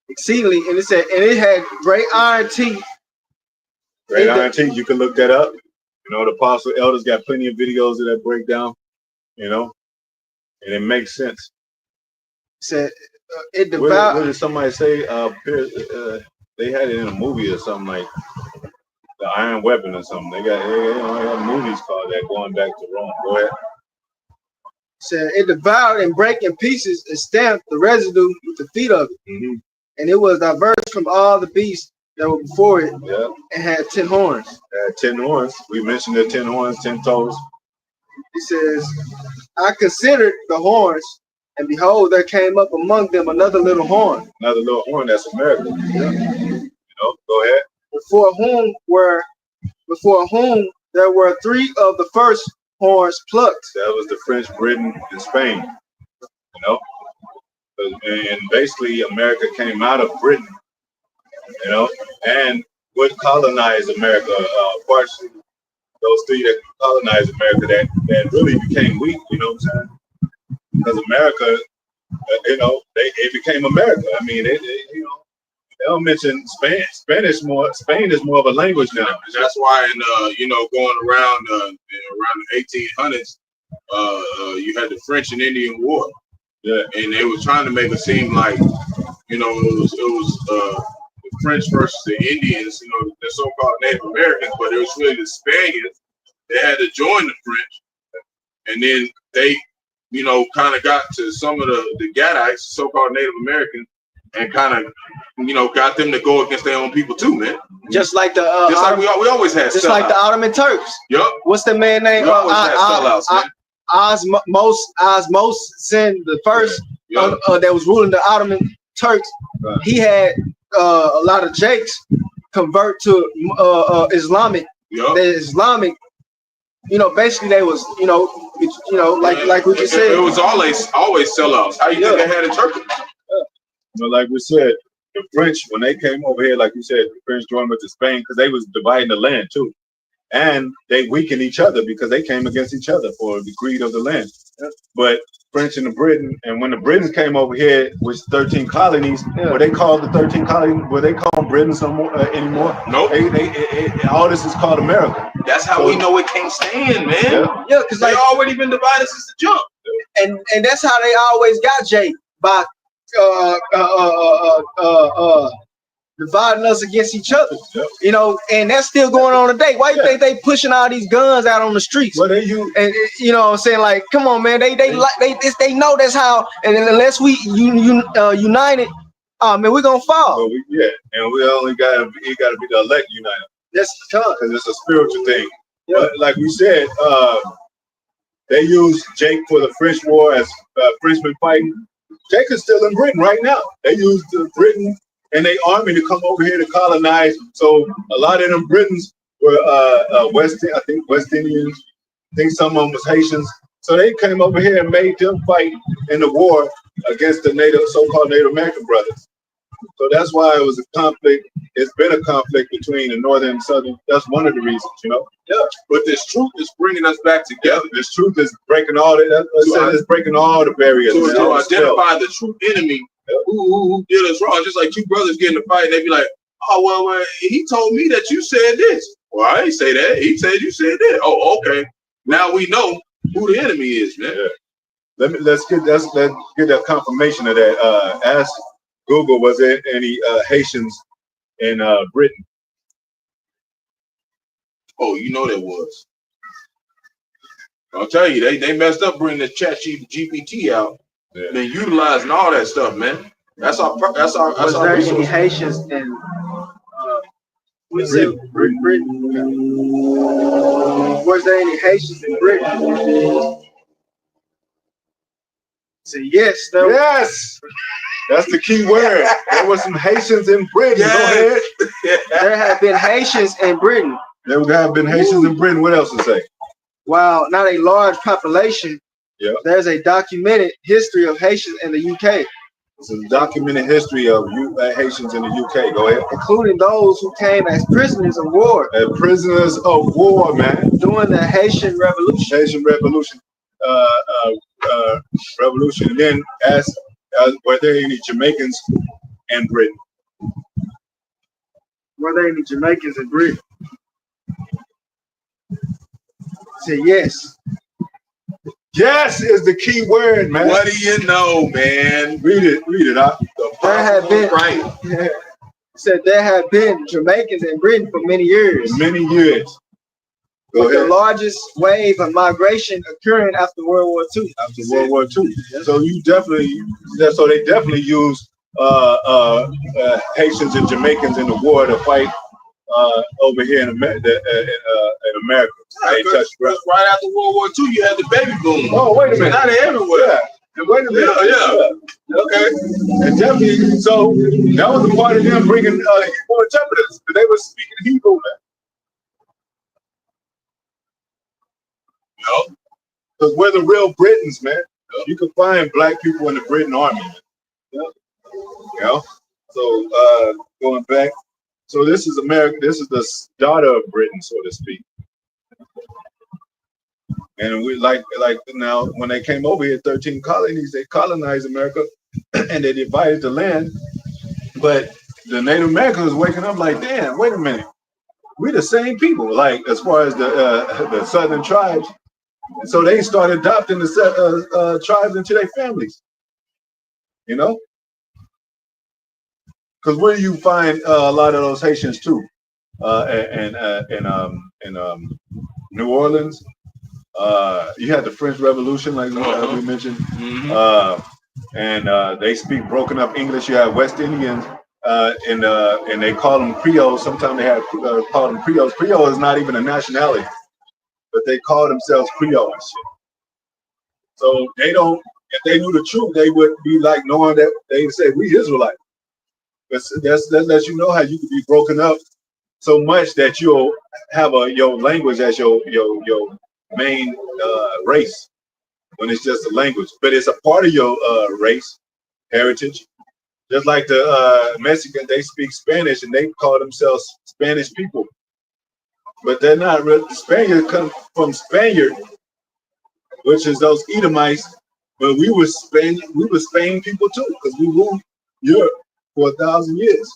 exceedingly, and it said, and it had great iron teeth. Great Iron Teeth. You can look that up. You know, the Apostle Elders got plenty of videos of that breakdown. You know, and it makes sense. It said, it What devoured. did somebody say? They had it in a movie or something like the Iron Weapon or something. They got movies called that, going back to Rome. Go ahead. Said it devoured and brake in pieces and stamped the residue with the feet of it. Mm-hmm. And it was diverse from all the beasts that were before it, Yeah, and had 10 horns. 10 horns. We mentioned the 10 horns, 10 toes. It says, I considered the horns, and behold, there came up among them another little horn, Another little horn. That's America. Yeah. You know, go ahead. before whom there were 3 of the first horns plucked. That was the French, Britain, and Spain. You know, and basically America came out of Britain. You know, and what colonized America, partially those 3 that colonized America that really became weak. You know what I'm saying? Because America, you know, it became America. I mean, you know, they don't mention Spain. Spain is more of a language now. That's why, you know, going around the 1800s, you had the French and Indian War. Yeah, and they were trying to make it seem like, you know, it was the French versus the Indians, you know, the so-called Native Americans, but it was really the Spaniards. They had to join the French, and then they, you know, kind of got to some of the Gadites, so-called Native Americans, and kind of, you know, got them to go against their own people too, man. Just like the Just like we always had. just like the Ottoman Turks. Yup. What's the man name? We always had sellouts, man. Osmosin the first Yup. that was ruling the Ottoman Turks. Right. He had a lot of Jakes convert to Islamic. Yup. The Islamic, you know, basically they was, you know, like we just said. It was always sellouts. How you think they had in Turkey? but like we said, the French, when they came over here, like you said, the French joined with the Spain because they was dividing the land too. And they weakened each other because they came against each other for the greed of the land. But French and the Britain, and when the Britons came over here with 13 colonies, were they called the 13 colonies? Were they called Britain anymore? Nope. All this is called America. That's how we know it can't stand, man. Yeah. Yeah, because They like, already been divided since the jump. and that's how they always got Jake, by dividing us against each other. Yep. You know, and that's still going on today. Why you think they pushing all these guns out on the streets? Well, And you know what I'm saying? Like, come on, man. They know that's how. And unless we united, oh man, we're gonna fall. But and we only gotta be the elect united. That's tough. Because it's a spiritual thing. Yeah. But like we said, they used Jake for the French War as Frenchmen fighting. Jake is still in Britain right now. They used Britain and their army to come over here to colonize. So a lot of them Britons were West Indians. I think some of them was Haitians. So they came over here and made them fight in the war against the so-called Native American brothers. So that's why it was a conflict. It's been a conflict between the northern and southern. That's one of the reasons, Yeah. But this truth is bringing us back together. This truth is breaking all it's breaking all the barriers. So to identify the true enemy who did us wrong, just like two brothers get in a fight, and they be like, "Oh well, he told me that you said this." Well, I ain't say that. He said you said that. Oh, okay. Now we know who the enemy is, man. Yeah. Let's get that confirmation of that. Ask Google, was there any Haitians in Britain? Oh, you know there was. I'll tell you, they messed up bringing the GPT out. Yeah. Been utilizing all that stuff, man. That's our Was there any resource. Haitians in Britain? Okay. Was there any Haitians in Britain? So yes, there Yes, that's the key word. There were some Haitians in Britain. Yes. Go ahead. there have been Haitians in Britain. There have been Haitians in Britain. What else to say? While not a large population, Yeah. there's a documented history of Haitians in the UK, It's a documented history of Haitians in the UK. Go ahead. including those who came as prisoners of war Prisoners of war, man. during the Haitian Revolution. Haitian Revolution. Revolution. And then ask, were there any Jamaicans in Britain? Were there any Jamaicans in Britain? Say yes. Yes is the key word, man. What do you know, man? Read it. There have been right. said there have been Jamaicans in Britain for many years. Many years. Go With the ahead. largest wave of migration occurring after World War II. After World War II. So they definitely used Haitians and Jamaicans in the war to fight over here in America. They touched Because right after World War II, you had the baby boom. Oh, wait a minute. Now they're everywhere. Yeah. And wait a minute. Yeah. Okay. And definitely, so that was a part of them bringing Hebrew interpreters, because they were speaking Hebrew, man. Because we're the real Britons, man. You can find black people in the Britain Army. So going back, so this is America. This is the daughter of Britain, so to speak. And we like now when they came over here, 13 colonies, they colonized America and they divided the land. But the Native Americans was waking up like, damn, wait a minute, we the same people. Like as far as the southern tribes. So they started adopting the tribes into their families, because where do you find a lot of those Haitians too, in New Orleans. You had the French Revolution, like we mentioned, and they speak broken up English. You have West Indians, and they call them Creoles. Sometimes they have called them Creoles. Creole is not even a nationality, but they call themselves Creole and shit. So they don't. If they knew the truth, they would be like knowing that they say we Israelite. But that lets you know how you could be broken up so much that you'll have your language as your main race, when it's just a language, but it's a part of your race heritage. Just like the Mexicans, they speak Spanish and they call themselves Spanish people, but they're not real. The Spaniards come from Spaniard, which is those Edomites. But we were Spain people too, because we ruled Europe for 1,000 years.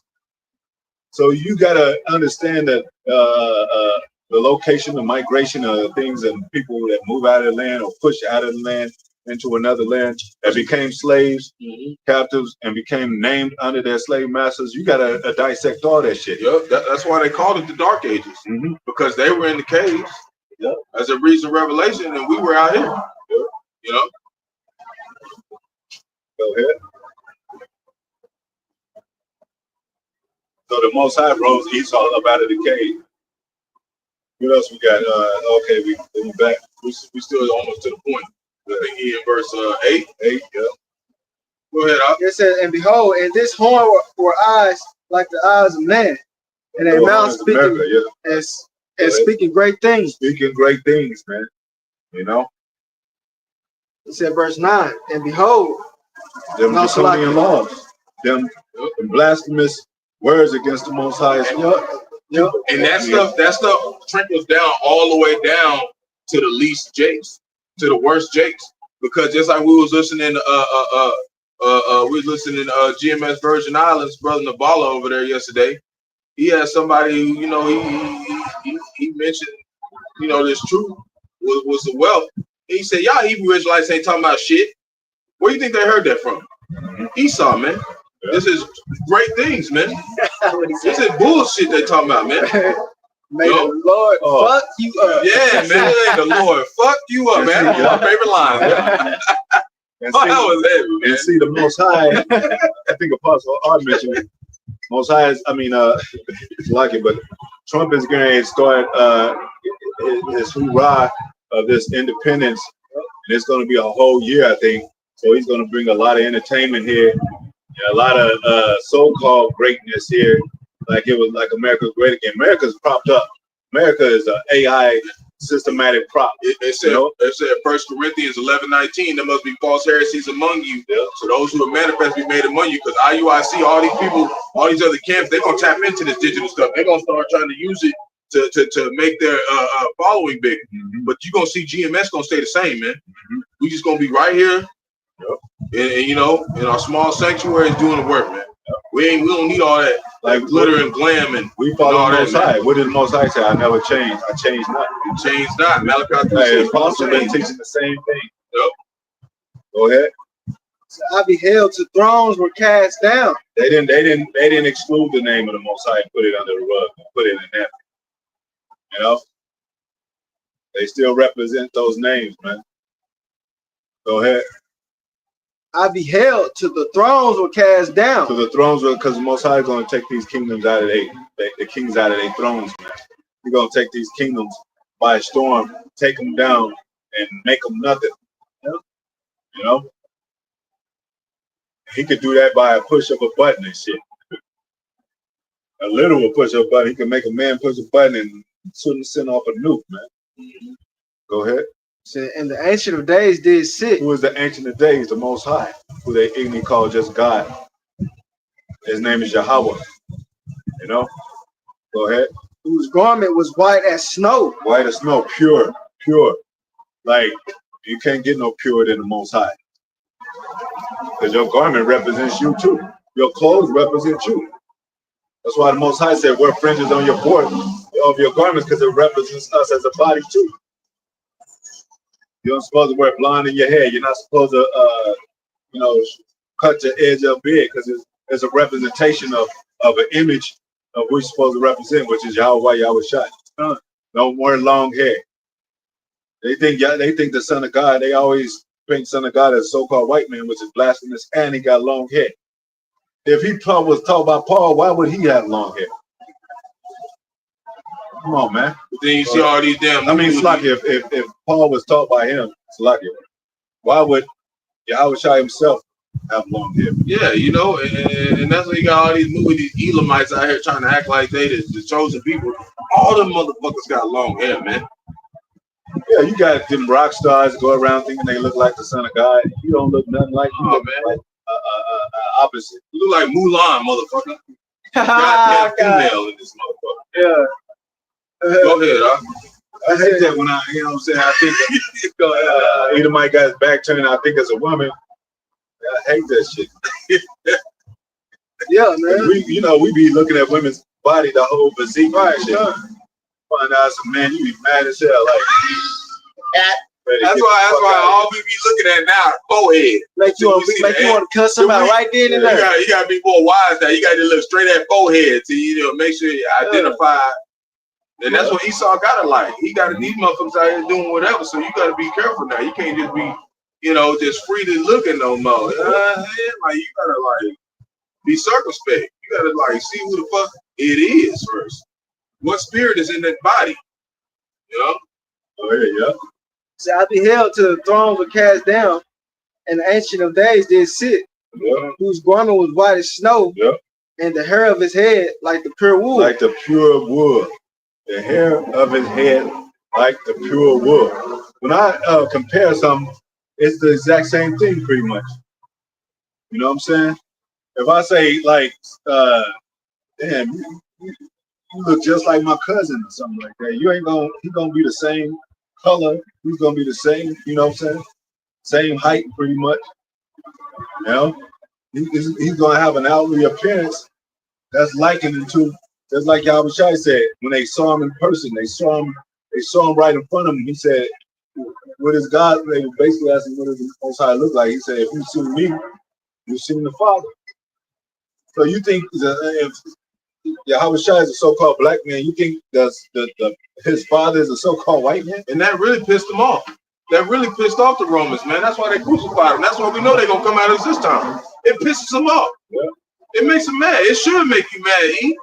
So you gotta understand that the location, the migration of things and people that move out of the land or push out of the land into another land that became slaves, captives, and became named under their slave masters. You gotta dissect all that shit. Yep, that's why they called it the Dark Ages, because they were in the caves as a recent revelation, and we were out here. Go ahead. So the Most High rose Esau up out of the cave. What else we got? Okay, we back. We still almost to the point. I think he in verse 8. 8, yeah. Go ahead, Al. It says, and behold, in this horn were eyes like the eyes of man, and a mouth speaking America, yeah. and speaking great things. Speaking great things, man. You know? It said, verse 9, and behold, Them No, so draconian like- laws. Them blasphemous words against the Most High. Yep. And that stuff trickles down all the way down to the least Jakes, to the worst Jakes. Because just like we was listening to GMS Virgin Islands, brother Navala over there yesterday. He had somebody who, you know, he mentioned, you know, this truth was the wealth. He said, y'all Hebrew Israelites ain't talking about shit. Where do you think they heard that from? Esau, man. Yeah. This is great things, man. This is bullshit they talking about, man. May the Lord fuck you up. Yeah, man. It ain't the Lord. Fuck you up, man. That's my favorite line, man. And Oh, that was heavy, man. and see the Most High, I think Apostle Art mentioned it. Most High is, I mean, it's like it, but Trump is going to start his hoorah of this independence, and it's going to be a whole year, I think. So he's going to bring a lot of entertainment here, and a lot of so-called greatness here, like it was like America's great again. America's propped up. America is an AI systematic prop. It said 1 Corinthians 11:19, there must be false heresies among you. Yeah. So those who are manifest be made among you, because IUIC, all these people, all these other camps, they're gonna tap into this digital stuff. They're gonna start trying to use it to make their following big. Mm-hmm. But you're gonna see GMS gonna stay the same, man. We just gonna be right here, and you know, in our small sanctuaries doing the work, man. We don't need all that Like glitter and glam and we follow all the that, Most High. What did the Most High say? I never changed. I changed not. change not. Malachi 3 Hey, says, the Apostle been change. teaching the same thing. Yep. Go ahead. I beheld till thrones were cast down. They didn't exclude the name of the Most High and put it under the rug, put it in there. You know? They still represent those names, man. Go ahead. I beheld till the thrones were cast down. So the thrones were, because the Most High is going to take these kingdoms out of the kings out of their thrones, man. He's going to take these kingdoms by storm, take them down, and make them nothing. You know? He could do that by a push of a button and shit. A literal push of a button. He can make a man push a button and send off a nuke, man. Go ahead. And the Ancient of Days did sit. Who is the Ancient of Days, the Most High, who they ignorantly call just God. His name is Yahweh. You know? Go ahead. Whose garment was white as snow. White as snow, pure. Like, you can't get no purer than the Most High. Because your garment represents you too. Your clothes represent you. That's why the Most High said, wear fringes on your border of your garments, because it represents us as a body too. You're not supposed to wear blonde in your hair. You're not supposed to, cut your edge up big, because it's a representation of an image of what you're supposed to represent, which is Yahweh Shai. Don't wear long hair. They think the Son of God. They always paint Son of God as a so-called white man, which is blasphemous, and he got long hair. If he was taught by Paul, why would he have long hair? Come on, man. But then you see all these damn. I mean, it's like if Paul was taught by him, it's like it. Why would Yahweh Shai himself have long hair? Yeah, you know, and that's why you got all these Elamites out here trying to act like they the chosen people. All them motherfuckers got long hair, man. Yeah, you got them rock stars go around thinking they look like the Son of God. You don't look nothing like you. Look man. like opposite. You look like Mulan, motherfucker. Goddamn female in this motherfucker. Yeah. Go ahead, I hate that when you know what I'm saying? I think Edomite got his back turned, I think as a woman. I hate that shit. Yeah, man. We be looking at women's body, the whole physique, right? Shit. Find out some man, you be mad as hell, like. That's why all we be looking at now is forehead. Like you want to cut somebody right then and there. You gotta be more wise now. You gotta look straight at forehead to make sure you identify. And that's what Esau got it like. He got these motherfuckers out here doing whatever. So you gotta be careful now. You can't just be, just freely looking no more. Like you gotta be circumspect. You gotta see who the fuck It is first. What spirit is in that body? You know? Oh yeah, yeah. So I beheld till the thrones were cast down, and the Ancient of Days did sit, Yeah. whose garment was white as snow, Yeah. and the hair of his head like the pure wool. Like the pure wool. The hair of his head like the pure wool. When I compare something, it's the exact same thing pretty much. You know what I'm saying? If I say like, damn, you look just like my cousin or something like that, he's gonna be the same color, he's gonna be the same, you know what I'm saying? Same height pretty much. You know? He's gonna have an outward appearance that's likened to, just like Yahushua said, when they saw him in person, they saw him right in front of him. He said, what is God? They were basically asking what does the Most High look like. He said, if you've seen me, you've seen the Father. So you think if Yahushua is a so-called black man, you think his father is a so-called white man? And that really pissed them off. That really pissed off the Romans, man. That's why they crucified him. That's why we know they're gonna come at us this time. It pisses them off. Yeah. It makes them mad. It should make you mad, E.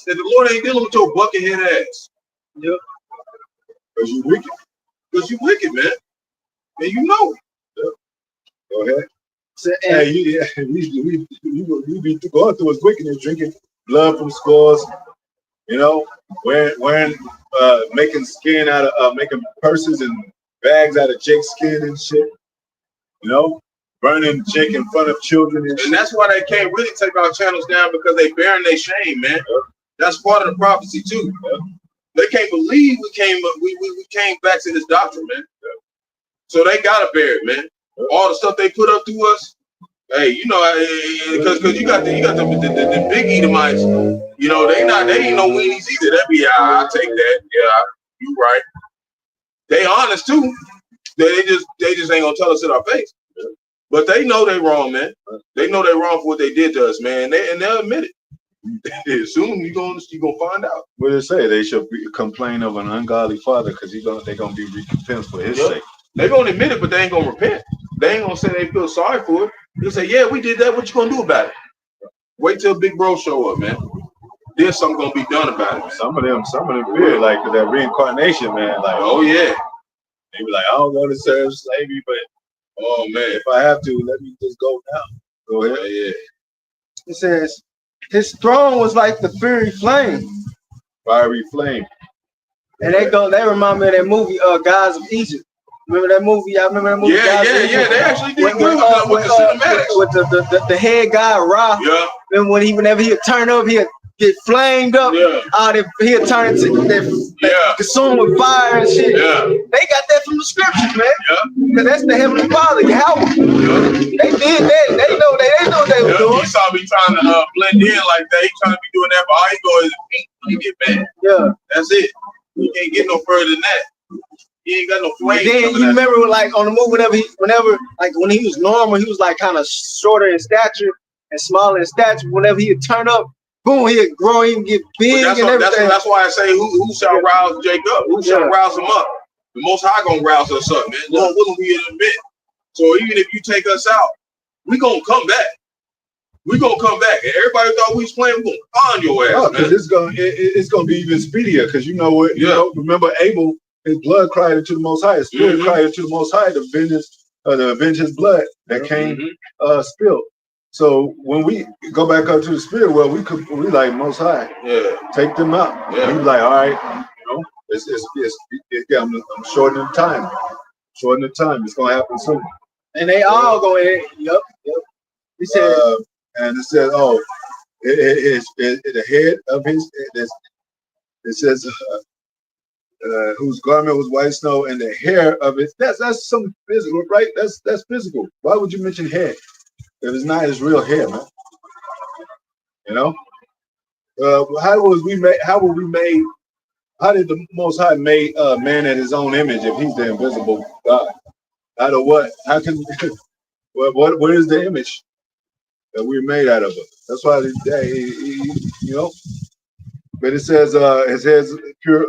That the Lord ain't dealing with your buckethead ass. Yep. Because you wicked. Because you wicked, man. And you know. Yep. Go ahead. So, Hey, you be going through his wickedness, drinking blood from scores, you know, wearing making skin out of making purses and bags out of Jake's skin and shit, you know, burning Jake in front of children and shit. And that's why they can't really take our channels down, because they bearing their shame, man. That's part of the prophecy too. They can't believe we came back to this doctrine, man. So they gotta bear it, man. All the stuff they put up to us. Hey, you know, because you got the big Edomites. You know, they ain't no weenies either. They be, I take that. Yeah, you right. They honest too. They just ain't gonna tell us in our face. But they know they wrong, man. They know they wrong for what they did to us, man. They'll admit it. Soon you gonna find out. What did it say? They should complain of an ungodly father because they're gonna be recompensed for his sake. They're gonna admit it, but they ain't gonna repent. They ain't gonna say they feel sorry for it. They'll say, yeah, we did that. What you gonna do about it? Wait till Big Bro show up, man. Then something gonna be done about it, man. Some of them fear like that reincarnation, man. Like, oh yeah. They be like, I don't want to serve slavery, but oh man, if I have to, let me just go now. Go ahead. Yeah. it says, his throne was like the fiery flame. Fiery flame. And they remind me of that movie, Gods of Egypt. Remember that movie? Y'all remember that movie? Yeah. They actually did good with the cinematics. With the head guy, Ra. Yeah. Then whenever he'd turn up, he'd get flamed up. Yeah. He'd turn into consumed with fire and shit. Yeah. They got that from the scriptures, man. Yeah. Because that's the Heavenly Father, Yahweh. Yeah. They did that. They know what they were doing. He saw me trying to blend in like that. He trying to be doing that, but all he go is feet when he get mad. Yeah. That's it. You can't get no further than that. He ain't got no flame. Then you remember, like on the movie, when he was normal, he was like kind of shorter in stature and smaller in stature. Whenever he'd turn up, boom, he'd grow, he'd get big and everything. That's why I say, who shall rouse Jacob? Who shall rouse him up? The Most High gonna rouse us up, man. Lord willing, we in a bit. So even if you take us out, we gonna come back. We gonna come back. And everybody thought we was playing, we gonna find your ass, man. Because it's gonna be even speedier. Because you know what? You know, remember Abel. His blood cried to the Most High. His spirit cried to the Most High to avenge his blood that came spilled. So when we go back up to the spirit world, we like Most High. Yeah. Take them out. Yeah. We like, all right, you know, I'm shortening the time. Shortening the time. It's gonna happen soon. And they all go in. Yep. He said, and it says, the head of his. It says. Whose garment was white snow, and the hair of it. That's some physical, right? That's physical. Why would you mention hair if it's not his real hair, man? You know. How were we made? How did the Most High make man in His own image if He's the invisible God? Out of what? How can? What is the image that we're made out of? That's why you know. But it says his head's pure.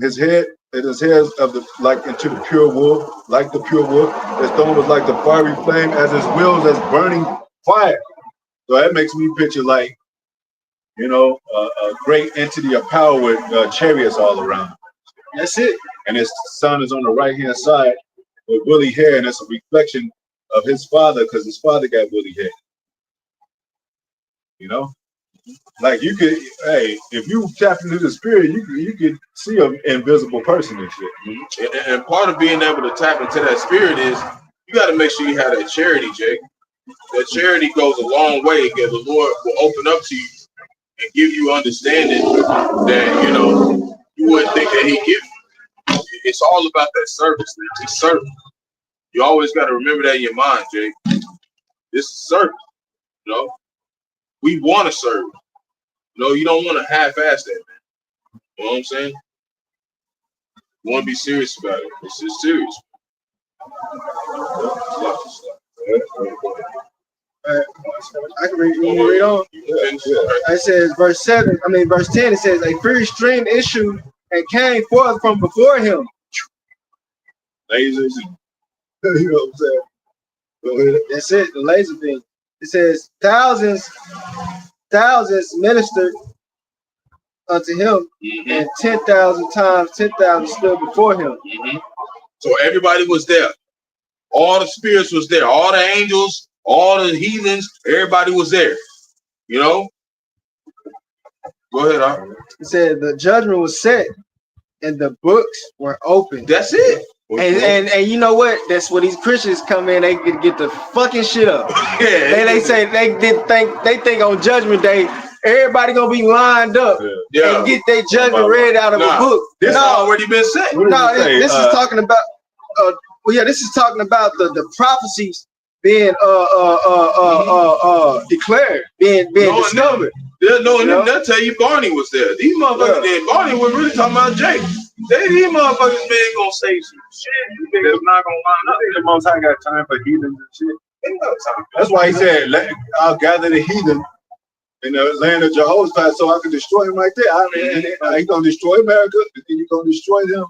His head, it is hairs of the like into the pure wool, like the pure wool. His throne was like the fiery flame, as his wheels as burning fire. So that makes me picture like you know, a great entity of power with chariots all around. That's it. And his son is on the right hand side with woolly hair, and that's a reflection of his father because his father got woolly hair. You know, like you could, hey, if you tap into the spirit, you could see an invisible person and shit. And part of being able to tap into that spirit is you got to make sure you have that charity, Jake. That charity goes a long way because the Lord will open up to you and give you understanding that, you know, you wouldn't think that He give you. It's all about that service, man. It's service. You always got to remember that in your mind, Jake. This is service, you know. We want to serve. You know, you don't want to half-ass that, man. You know what I'm saying? You want to be serious about it. It's just serious. I can read. You want me to read on? It says, verse 10. It says, a free stream issued and came forth from before him. Lasers, and, you know what I'm saying? Go ahead. That's it. The laser beam. It says, thousands ministered unto him, and 10,000 times 10,000 stood before him. So everybody was there. All the spirits was there. All the angels, all the heathens, everybody was there. You know? Go ahead, Ar. It said the judgment was set and the books were opened. That's it. And you know what? That's where these Christians come in. They get the fucking shit up. Yeah. They say they think on Judgment Day everybody gonna be lined up and get their judgment read out of a book. This already been said. No, this is talking about. This is talking about the prophecies being declared, being discovered. They'll tell you Barney was there. These motherfuckers did. Barney was really talking about Jake. These motherfuckers been gonna say some shit. They're not gonna line up. The Most High got time for heathens and shit. That's why he said, I'll gather the heathen in the land of Jehoshaphat so I can destroy him right there. I mean, he's going to destroy America, and then he's going to destroy them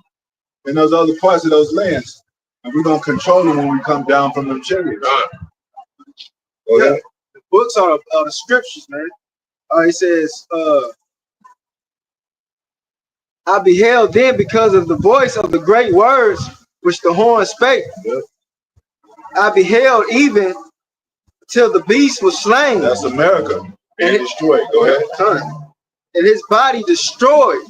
in those other parts of those lands. And we're going to control them when we come down from them chariots. The books are the scriptures, man. It says, I beheld then because of the voice of the great words which the horn spake. I beheld even till the beast was slain. That's America being destroyed. Go ahead. And his body destroyed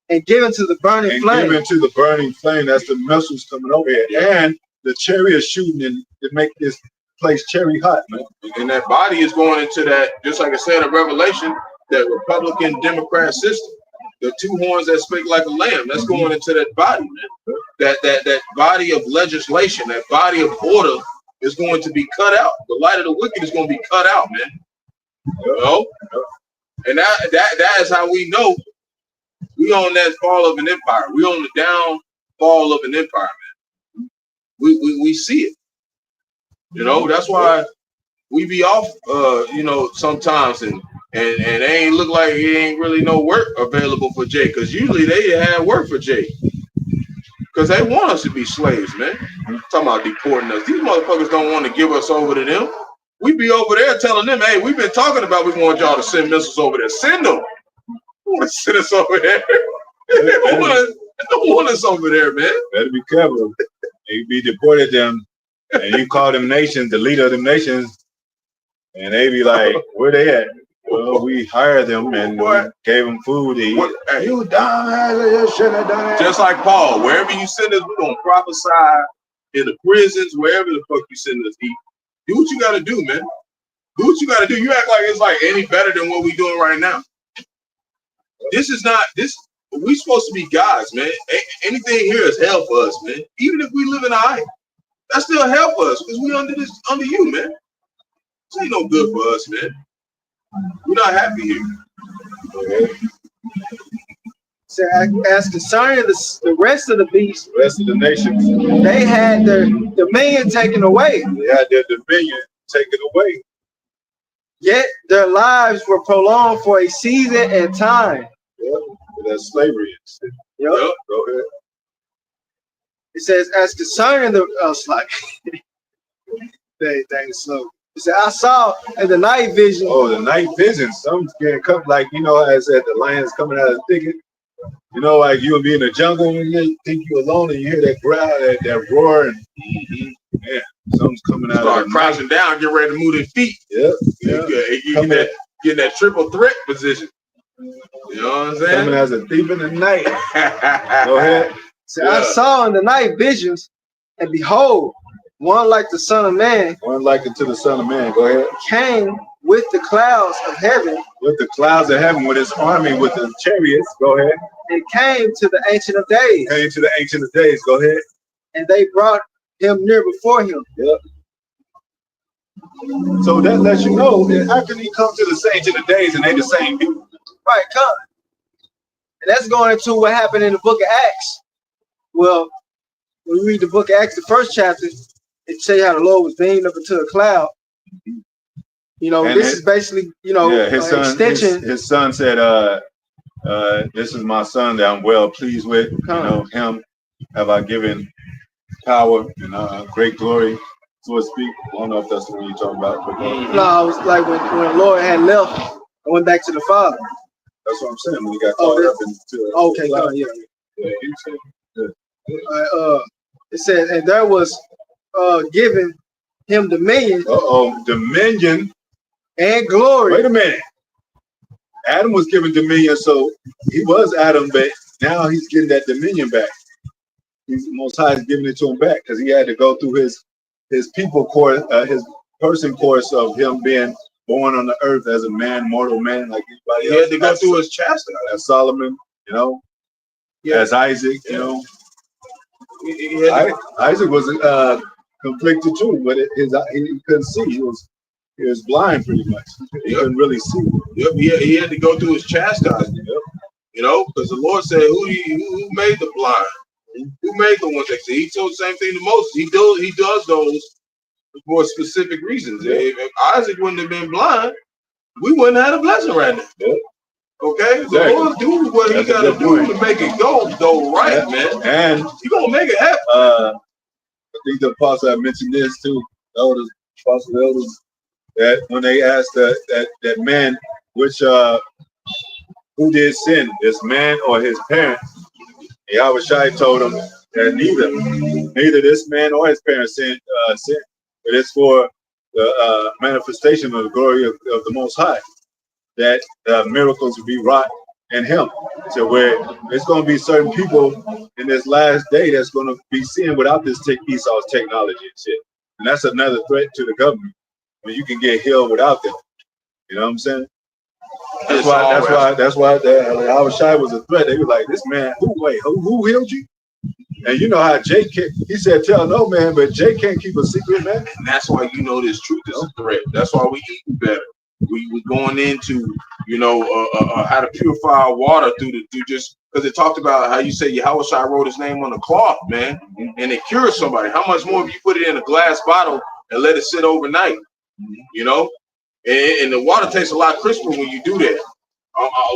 and given to the burning flame. Given to the burning flame. That's the missiles coming over here. And the chariot shooting and to make this place cherry hot, man. And that body is going into that, just like I said in Revelation, that Republican Democrat system. The two horns that speak like a lamb, that's going into that body, man. That body of legislation, that body of order is going to be cut out. The light of the wicked is going to be cut out, man. You know? And that is how we know we on that fall of an empire. We on the downfall of an empire, man. We see it. You know, that's why we be off sometimes and it ain't look like it ain't really no work available for Jay, because usually they had work for Jay. Because they want us to be slaves, man. Talking about deporting us. These motherfuckers don't want to give us over to them. We be over there telling them, hey, we've been talking about we want y'all to send missiles over there. Send them. They want to send us over there. They don't want us over there, man. Better be careful. You be deported them and you call them nations, the leader of them nations, and they be like, where they at? Well, we hired them and gave them food to eat. Hey, you dumbass, you shouldn't have done it. Just like Paul, wherever you send us, we're going to prophesy in the prisons, wherever the fuck you send us. Do what you got to do, man. Do what you got to do. You act like it's like any better than what we doing right now. This is not, we supposed to be gods, man. Anything here is hell for us, man. Even if we live in a height, that's still hell for us because we under you, man. This ain't no good for us, man. We're not happy here. Okay. So as concerning the rest of the beasts, the rest of the nations, they had their dominion taken away. They had their dominion taken away. Yet their lives were prolonged for a season and time. Yeah, that's slavery. Yep. Go ahead. It says, as concerning the, I was like, dang, slow. He said, I saw in the night vision. Oh, the night vision. Some can come like, you know, as I said, the lions coming out of the thicket. You know, like you'll be in the jungle and you think you're alone and you hear that growl, that roar, and yeah, something's coming out Start of the crouching down, get ready to move their feet. Yep. You get that triple threat position. You know what I'm saying? Coming as a thief in the night. Go ahead. So I saw in the night visions, and behold, one like the Son of Man. One like it to the Son of Man. Go ahead. Came with the clouds of heaven. With the clouds of heaven, with his army, with the chariots. Go ahead. And came to the Ancient of Days. Came to the Ancient of Days. Go ahead. And they brought him near before him. Yep. So that lets you know that how can he come to the Ancient of Days and they the same people? Right, come. And that's going into what happened in the book of Acts. Well, when we read the book of Acts, the first chapter, it tell you how the Lord was beamed up into a cloud. You know, and this is basically, you know, his son, extension. His son said, this is my son that I'm well pleased with. You know, him have I given power and great glory, so to speak. I don't know if that's the one you're talking about. But, no, it was like when the Lord had left, I went back to the Father. That's what I'm saying. When he got caught up into okay, it said, and there was given him dominion. Dominion and glory. Wait a minute. Adam was given dominion, so he was Adam, but now he's getting that dominion back. He's Most High is giving it to him back because he had to go through his people course, his person course of him being born on the earth as a man, mortal man, like anybody else. He had to go through his chastity. As Solomon, you know, as Isaac, you know. Isaac was conflicted too, but he couldn't see. He was blind pretty much. He couldn't really see. Yep, he had to go through his chastisement. Yep. You know, because the Lord said, who made the blind? Who made the ones that see? He told the same thing to Moses. He does those for specific reasons. Yep. If Isaac wouldn't have been blind, we wouldn't have had a blessing right now. Yep. Okay, exactly. The Lord do what he got to do to make it go right, man. And he gonna make it happen. I think the apostle had mentioned this too. Elders, that when they asked that man, who did sin, this man or his parents, Yahweh Shai told him that neither this man or his parents sin, but it's for the manifestation of the glory of the Most High, that miracles will be wrought in him, to where there's going to be certain people in this last day that's going to be seeing without this Esau's technology and shit. And that's another threat to the government. When you can get healed without them. You know what I'm saying? That's why Yahweh Shai was a threat. They were like, this man, who healed you? And you know how Jake he said, tell no man, but Jake can't keep a secret, man. And that's why you know this truth is a threat. That's why we eat better. We going into, you know, how to purify our water through just because it talked about how you say Yahweh Shai wrote his name on the cloth, man, and it cures somebody. How much more if you put it in a glass bottle and let it sit overnight? You know, and the water tastes a lot crisper when you do that.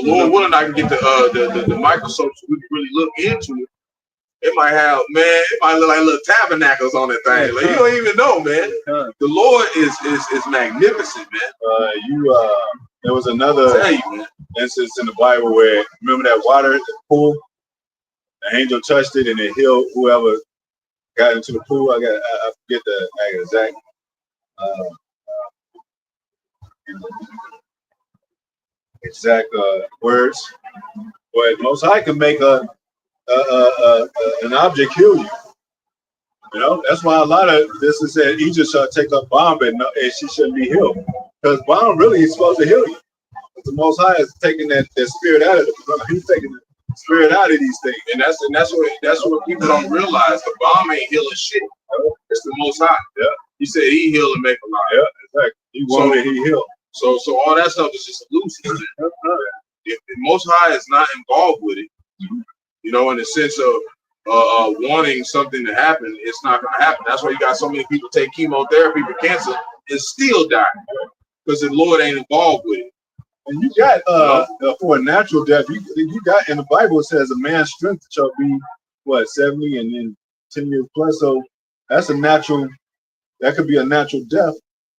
Lord willing, I can get the microscope so we can really look into it. It might look like little tabernacles on that thing. Like you don't even know, man. The Lord is magnificent, man. There was another instance in the Bible where, remember that water in the pool? The angel touched it and it healed whoever got into the pool. I forget the exact words, but Most High can make an object heal you. You know, that's why a lot of this is that Egypt shall take up bomb and she shouldn't be healed, because bomb really is supposed to heal you. But the Most High is taking that spirit out of it. He's taking the spirit out of these things, and that's what people don't realize. The bomb ain't healing shit. It's the Most High. Yeah, he said he heal and make alive. Yeah, exactly. He wanted, he healed. So all that stuff is just illusion. If the Most High is not involved with it, you know, in the sense of wanting something to happen, it's not going to happen. That's why you got so many people take chemotherapy for cancer and still die, because the Lord ain't involved with it. And you got for a natural death, you got in the Bible, it says a man's strength shall be 70 and then 10 years plus. So that's a natural. That could be a natural death.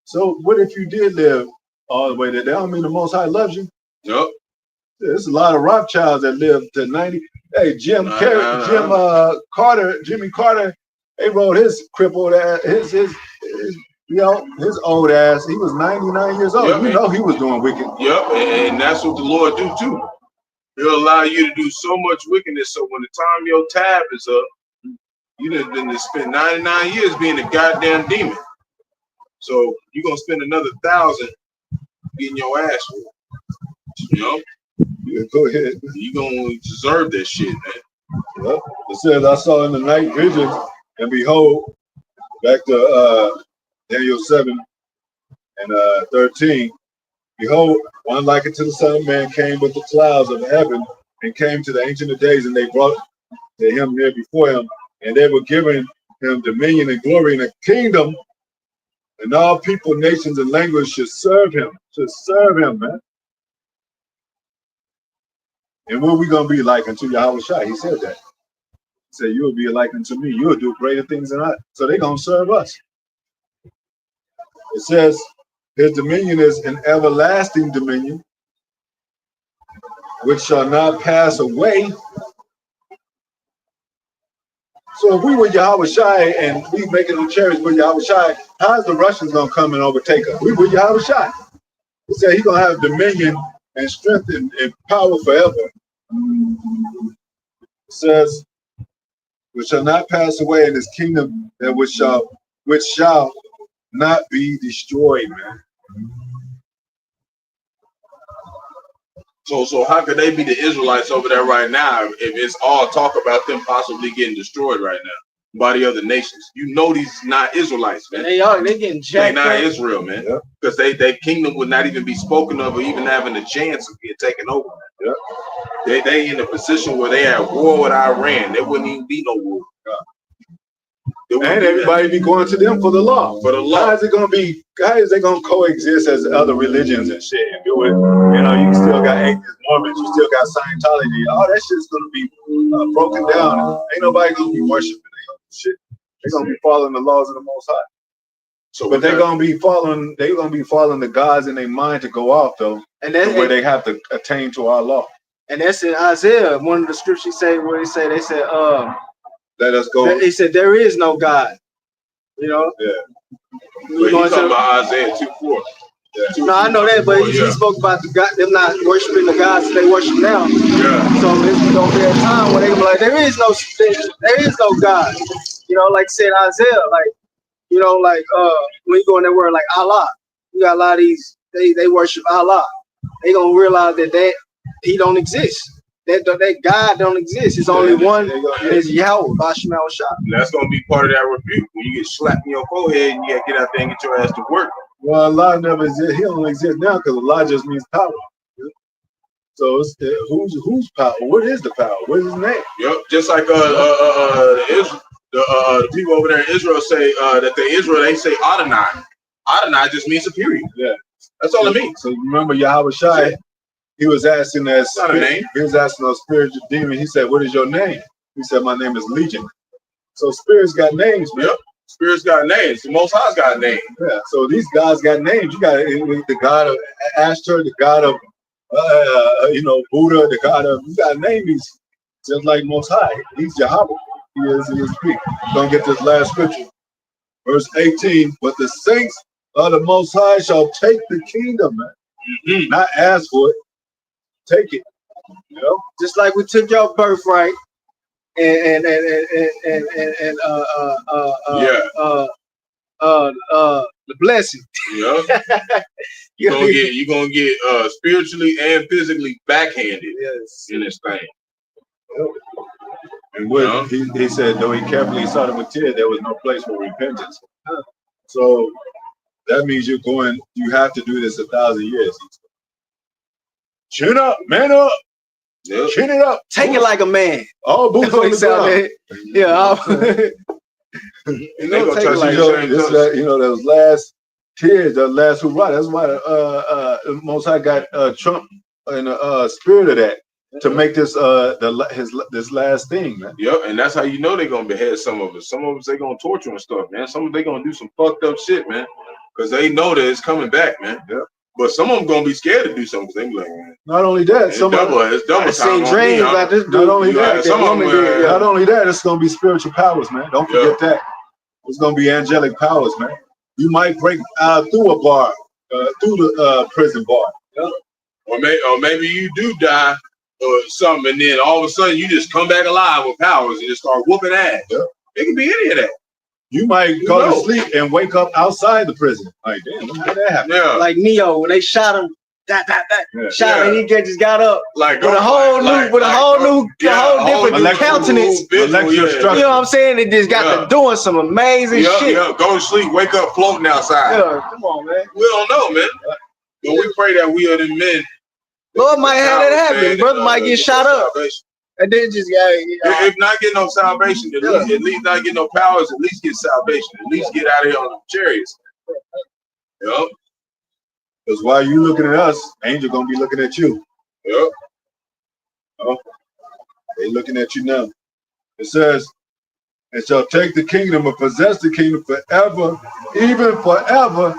So what if you did live all the way there? That don't mean the Most High loves you. Yep. There's a lot of Rothschilds that live to 90. Hey, Jimmy Carter, they wrote his crippled ass, his his old ass. He was 99 years old. Yep, You know he was doing wicked. Yep, and that's what the Lord do too. He'll allow you to do so much wickedness, so when the time your tab is up, you done spend 99 years being a goddamn demon. So you're gonna spend another 1,000 getting your ass whooped. You know? Yeah, go ahead. You gonna deserve that shit, man. Yep. It says, I saw in the night vision, and behold, back to Daniel 7 and 13, behold, one like unto the Son of Man came with the clouds of heaven and came to the Ancient of Days, and they brought to him near before him, and they were giving him dominion and glory and a kingdom, and all people, nations, and languages should serve him, man. And what are we going to be like unto Yahweh Shai? He said that. He said, you will be like unto me. You will do greater things than I. So they're going to serve us. It says, his dominion is an everlasting dominion, which shall not pass away. So if we were Yahweh Shai and we making them chariots with Yahweh Shai, how's the Russians going to come and overtake us? We were Yahweh Shai. He said he's going to have dominion and strength and power forever. It says, which shall not pass away in his kingdom, and which shall not be destroyed, man. So how could they be the Israelites over there right now if it's all talk about them possibly getting destroyed right now by the other nations? You know these not Israelites, man. They getting jacked They not up. Israel, man. Because their kingdom would not even be spoken of or even having a chance of being taken over. Yeah. They in a position where they at war with Iran. There wouldn't even be no war. And everybody be going to them for the law. For the law. How is it going to be? How is they going to coexist as other religions and shit and do it? You know, you still got atheist Mormons, you still got Scientology. All that shit's going to be broken down. Ain't nobody going to be worshiping their shit. They're going to be following the laws of the Most High. So, but they're going to be following the gods in their mind to go off though, and that's where they have to attain to our law. And that's in Isaiah. One of the scriptures say where they said, let us go. He said, there is no God. You know? Yeah. But he's talking about Isaiah 2:4. Yeah. No, I know that, but he spoke about the God, them not worshiping the gods they worship now. Yeah. So it's gonna be a time when they gonna be like, there is no God. You know, like said Isaiah, like, you know, like when you go in that word like Allah, you got a lot of these, they worship Allah. They gonna realize that he don't exist. That God don't exist. It's only one, and it's Yahweh, Bashim al-Shah. That's going to be part of that rebuke. When you get slapped in your forehead and you got to get out there and get your ass to work. Well, Allah never exists. He don't exist now because Allah just means power. So it's, whose power? What is the power? What is his name? Yep. Just like the people over there in Israel say that they say Adonai. Adonai just means superior. Yeah. That's all it means. So remember Yahweh Shai. He was asking that name. He was asking a spiritual demon. He said, what is your name? He said, my name is Legion. So spirits got names, man. Yep. Spirits got names. The Most High's got names. Yeah. So these gods got names. You got the god of Ashtar, the god of Buddha, the god of, you got to name these just like Most High. He's Yahweh. He is speak. Don't get this last scripture. Verse 18, but the saints of the Most High shall take the kingdom, man. Mm-hmm. Not ask for it. Take it, you know, just like we took your birthright and the blessing. Yeah, you're gonna get spiritually and physically backhanded. Yes. In this thing. Yep. And what he said, though he carefully sought him with tears, there was no place for repentance. So that means you have to do this 1,000 years. Chin up, man up. Yep. Chin it up. Take it like a man. All boots on the ground. Yeah. Those last tears, the last hurrah. That's why the Most High got Trump in the spirit of that to make this this last thing, man. Yep, and that's how you know they're gonna behead some of us. Some of us they gonna torture and stuff, man. Some of they gonna do some fucked up shit, man. because they know that it's coming back, man. Yep. But some of them gonna be scared to do something. They be like, man, Not only that, it's some of double. It's double I seen time on dreams me, huh? about this dude. not only Yeah, that, some of them, not only that, it's gonna be spiritual powers, man. Don't forget that. It's gonna be angelic powers, man. You might break through a bar, through the prison bar. Or maybe you do die or something, and then all of a sudden you just come back alive with powers and just start whooping ass. Yeah. It can be any of that. You might You go know. to sleep and wake up outside the prison. Like, damn, how did that happen? Yeah. Like Neo when they shot him, Yeah. shot him, and he just got up Like with a whole different countenance. Electric You structure. know what I'm saying? It just got to doing some amazing shit. Yeah. Go to sleep, wake up floating outside. Yeah, come on, man. We don't know, man. But we pray that we are the men. Lord might have that happen. Brother might get shot up. Salvation. And then just If not get no salvation, at least not get no powers, at least get salvation. At least get out of here on the chariots. Yup. Because while you looking at us, angel gonna be looking at you. Yup. Oh, they looking at you now. It says, and shall take the kingdom and possess the kingdom forever, even forever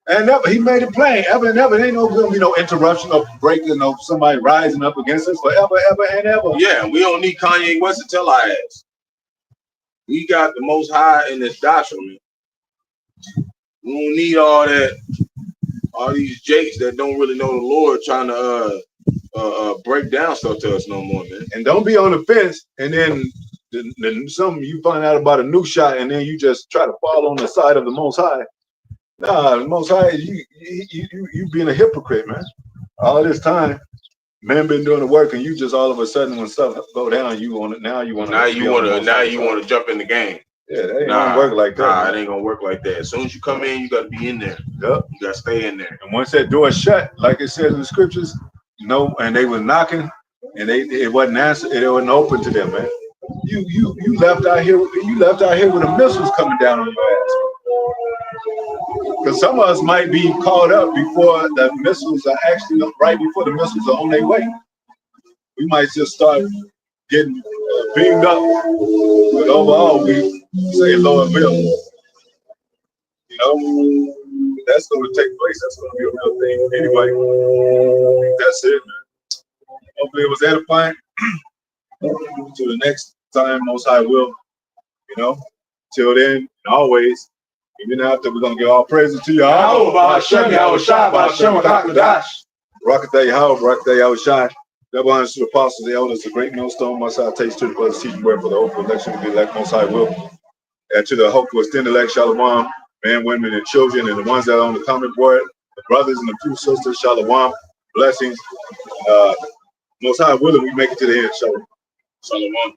and ever. He made it plain, ever and ever. There ain't gonna be no interruption or breaking of somebody rising up against us forever, ever and ever. Yeah, we don't need Kanye West to tell our ass. We got the Most High in this doctrine, man. We don't need all that, all these jakes that don't really know the Lord trying to break down stuff to us no more, man. And don't be on the fence, and then something you find out about a new shot, and then you just try to fall on the side of the Most High. Nah, the Most High, you being a hypocrite, man. All this time, man been doing the work, and you just all of a sudden when stuff go down, you want to Now you want to jump in the game. Yeah, that ain't gonna work like that. Nah, it ain't gonna work like that. As soon as you come in, you got to be in there. Yep. You got to stay in there. And once that door is shut, like it says in the scriptures, and they was knocking, and it wasn't answered, it wasn't open to them, man. You left out here. You left out here with the missiles coming down on your ass. Because some of us might be caught up before the missiles are actually right before the missiles are on their way. We might just start getting beamed up. But overall, we say Lord will. You know, that's going to take place. That's going to be a real thing. Anyway, that's it, man. Hopefully it was edifying. To the next time, Most High will. You know, till then, and always. Even after, we're going to give all praises to Yahweh. Rakathay Yahweh, Rakathay Yahweh Shai. Double honors to the apostles, the elders, the great millstone. Most High takes to the brothers, teaching word for the hope of election to be elect. Most High will. And to the hope to extend elect, Shalom, men, women, and children, and the ones that are on the comment board, the brothers and the few sisters, Shalom, blessings. Most High willing, we make it to the end, Shalom. Shalom.